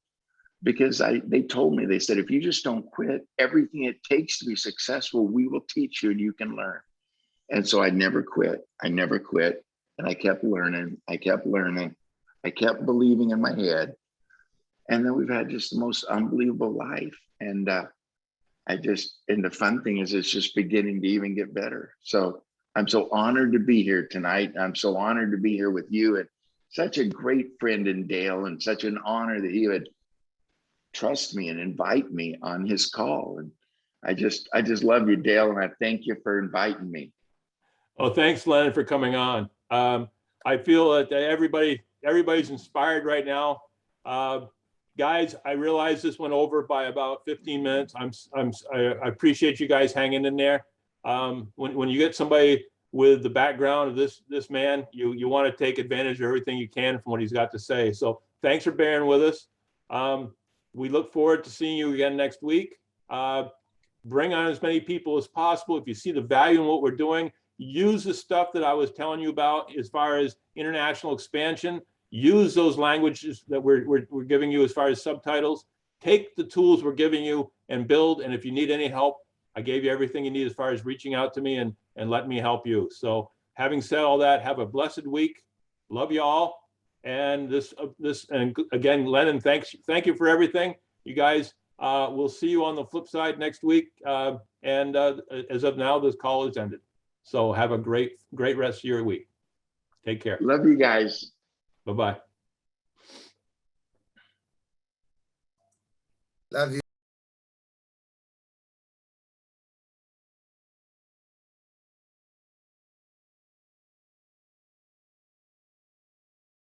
Because they told me, they said, if you just don't quit, everything it takes to be successful, we will teach you and you can learn. And so I never quit. I never quit. And I kept learning. I kept learning. I kept believing in my head. And then we've had just the most unbelievable life. And and the fun thing is it's just beginning to even get better. So I'm so honored to be here tonight. I'm so honored to be here with you, and such a great friend in Dale, and such an honor that he would trust me and invite me on his call. And I just love you, Dale, and I thank you for inviting me. Oh, thanks, Lennon, for coming on. I feel that everybody's inspired right now. Guys, I realize this went over by about 15 minutes. I appreciate you guys hanging in there. When you get somebody with the background of this man, you want to take advantage of everything you can from what he's got to say. So thanks for bearing with us. We look forward to seeing you again next week. Bring on as many people as possible. If you see the value in what we're doing, use the stuff that I was telling you about as far as international expansion. Use those languages that we're giving you as far as subtitles. Take the tools we're giving you and build. And if you need any help, I gave you everything you need as far as reaching out to me and let me help you. So having said all that, have a blessed week. Love you all. And and again, Lennon, thank you for everything. You guys, we'll see you on the flip side next week. And as of now, this call is ended. So have a great rest of your week. Take care. Love you guys. Bye-bye. Love you.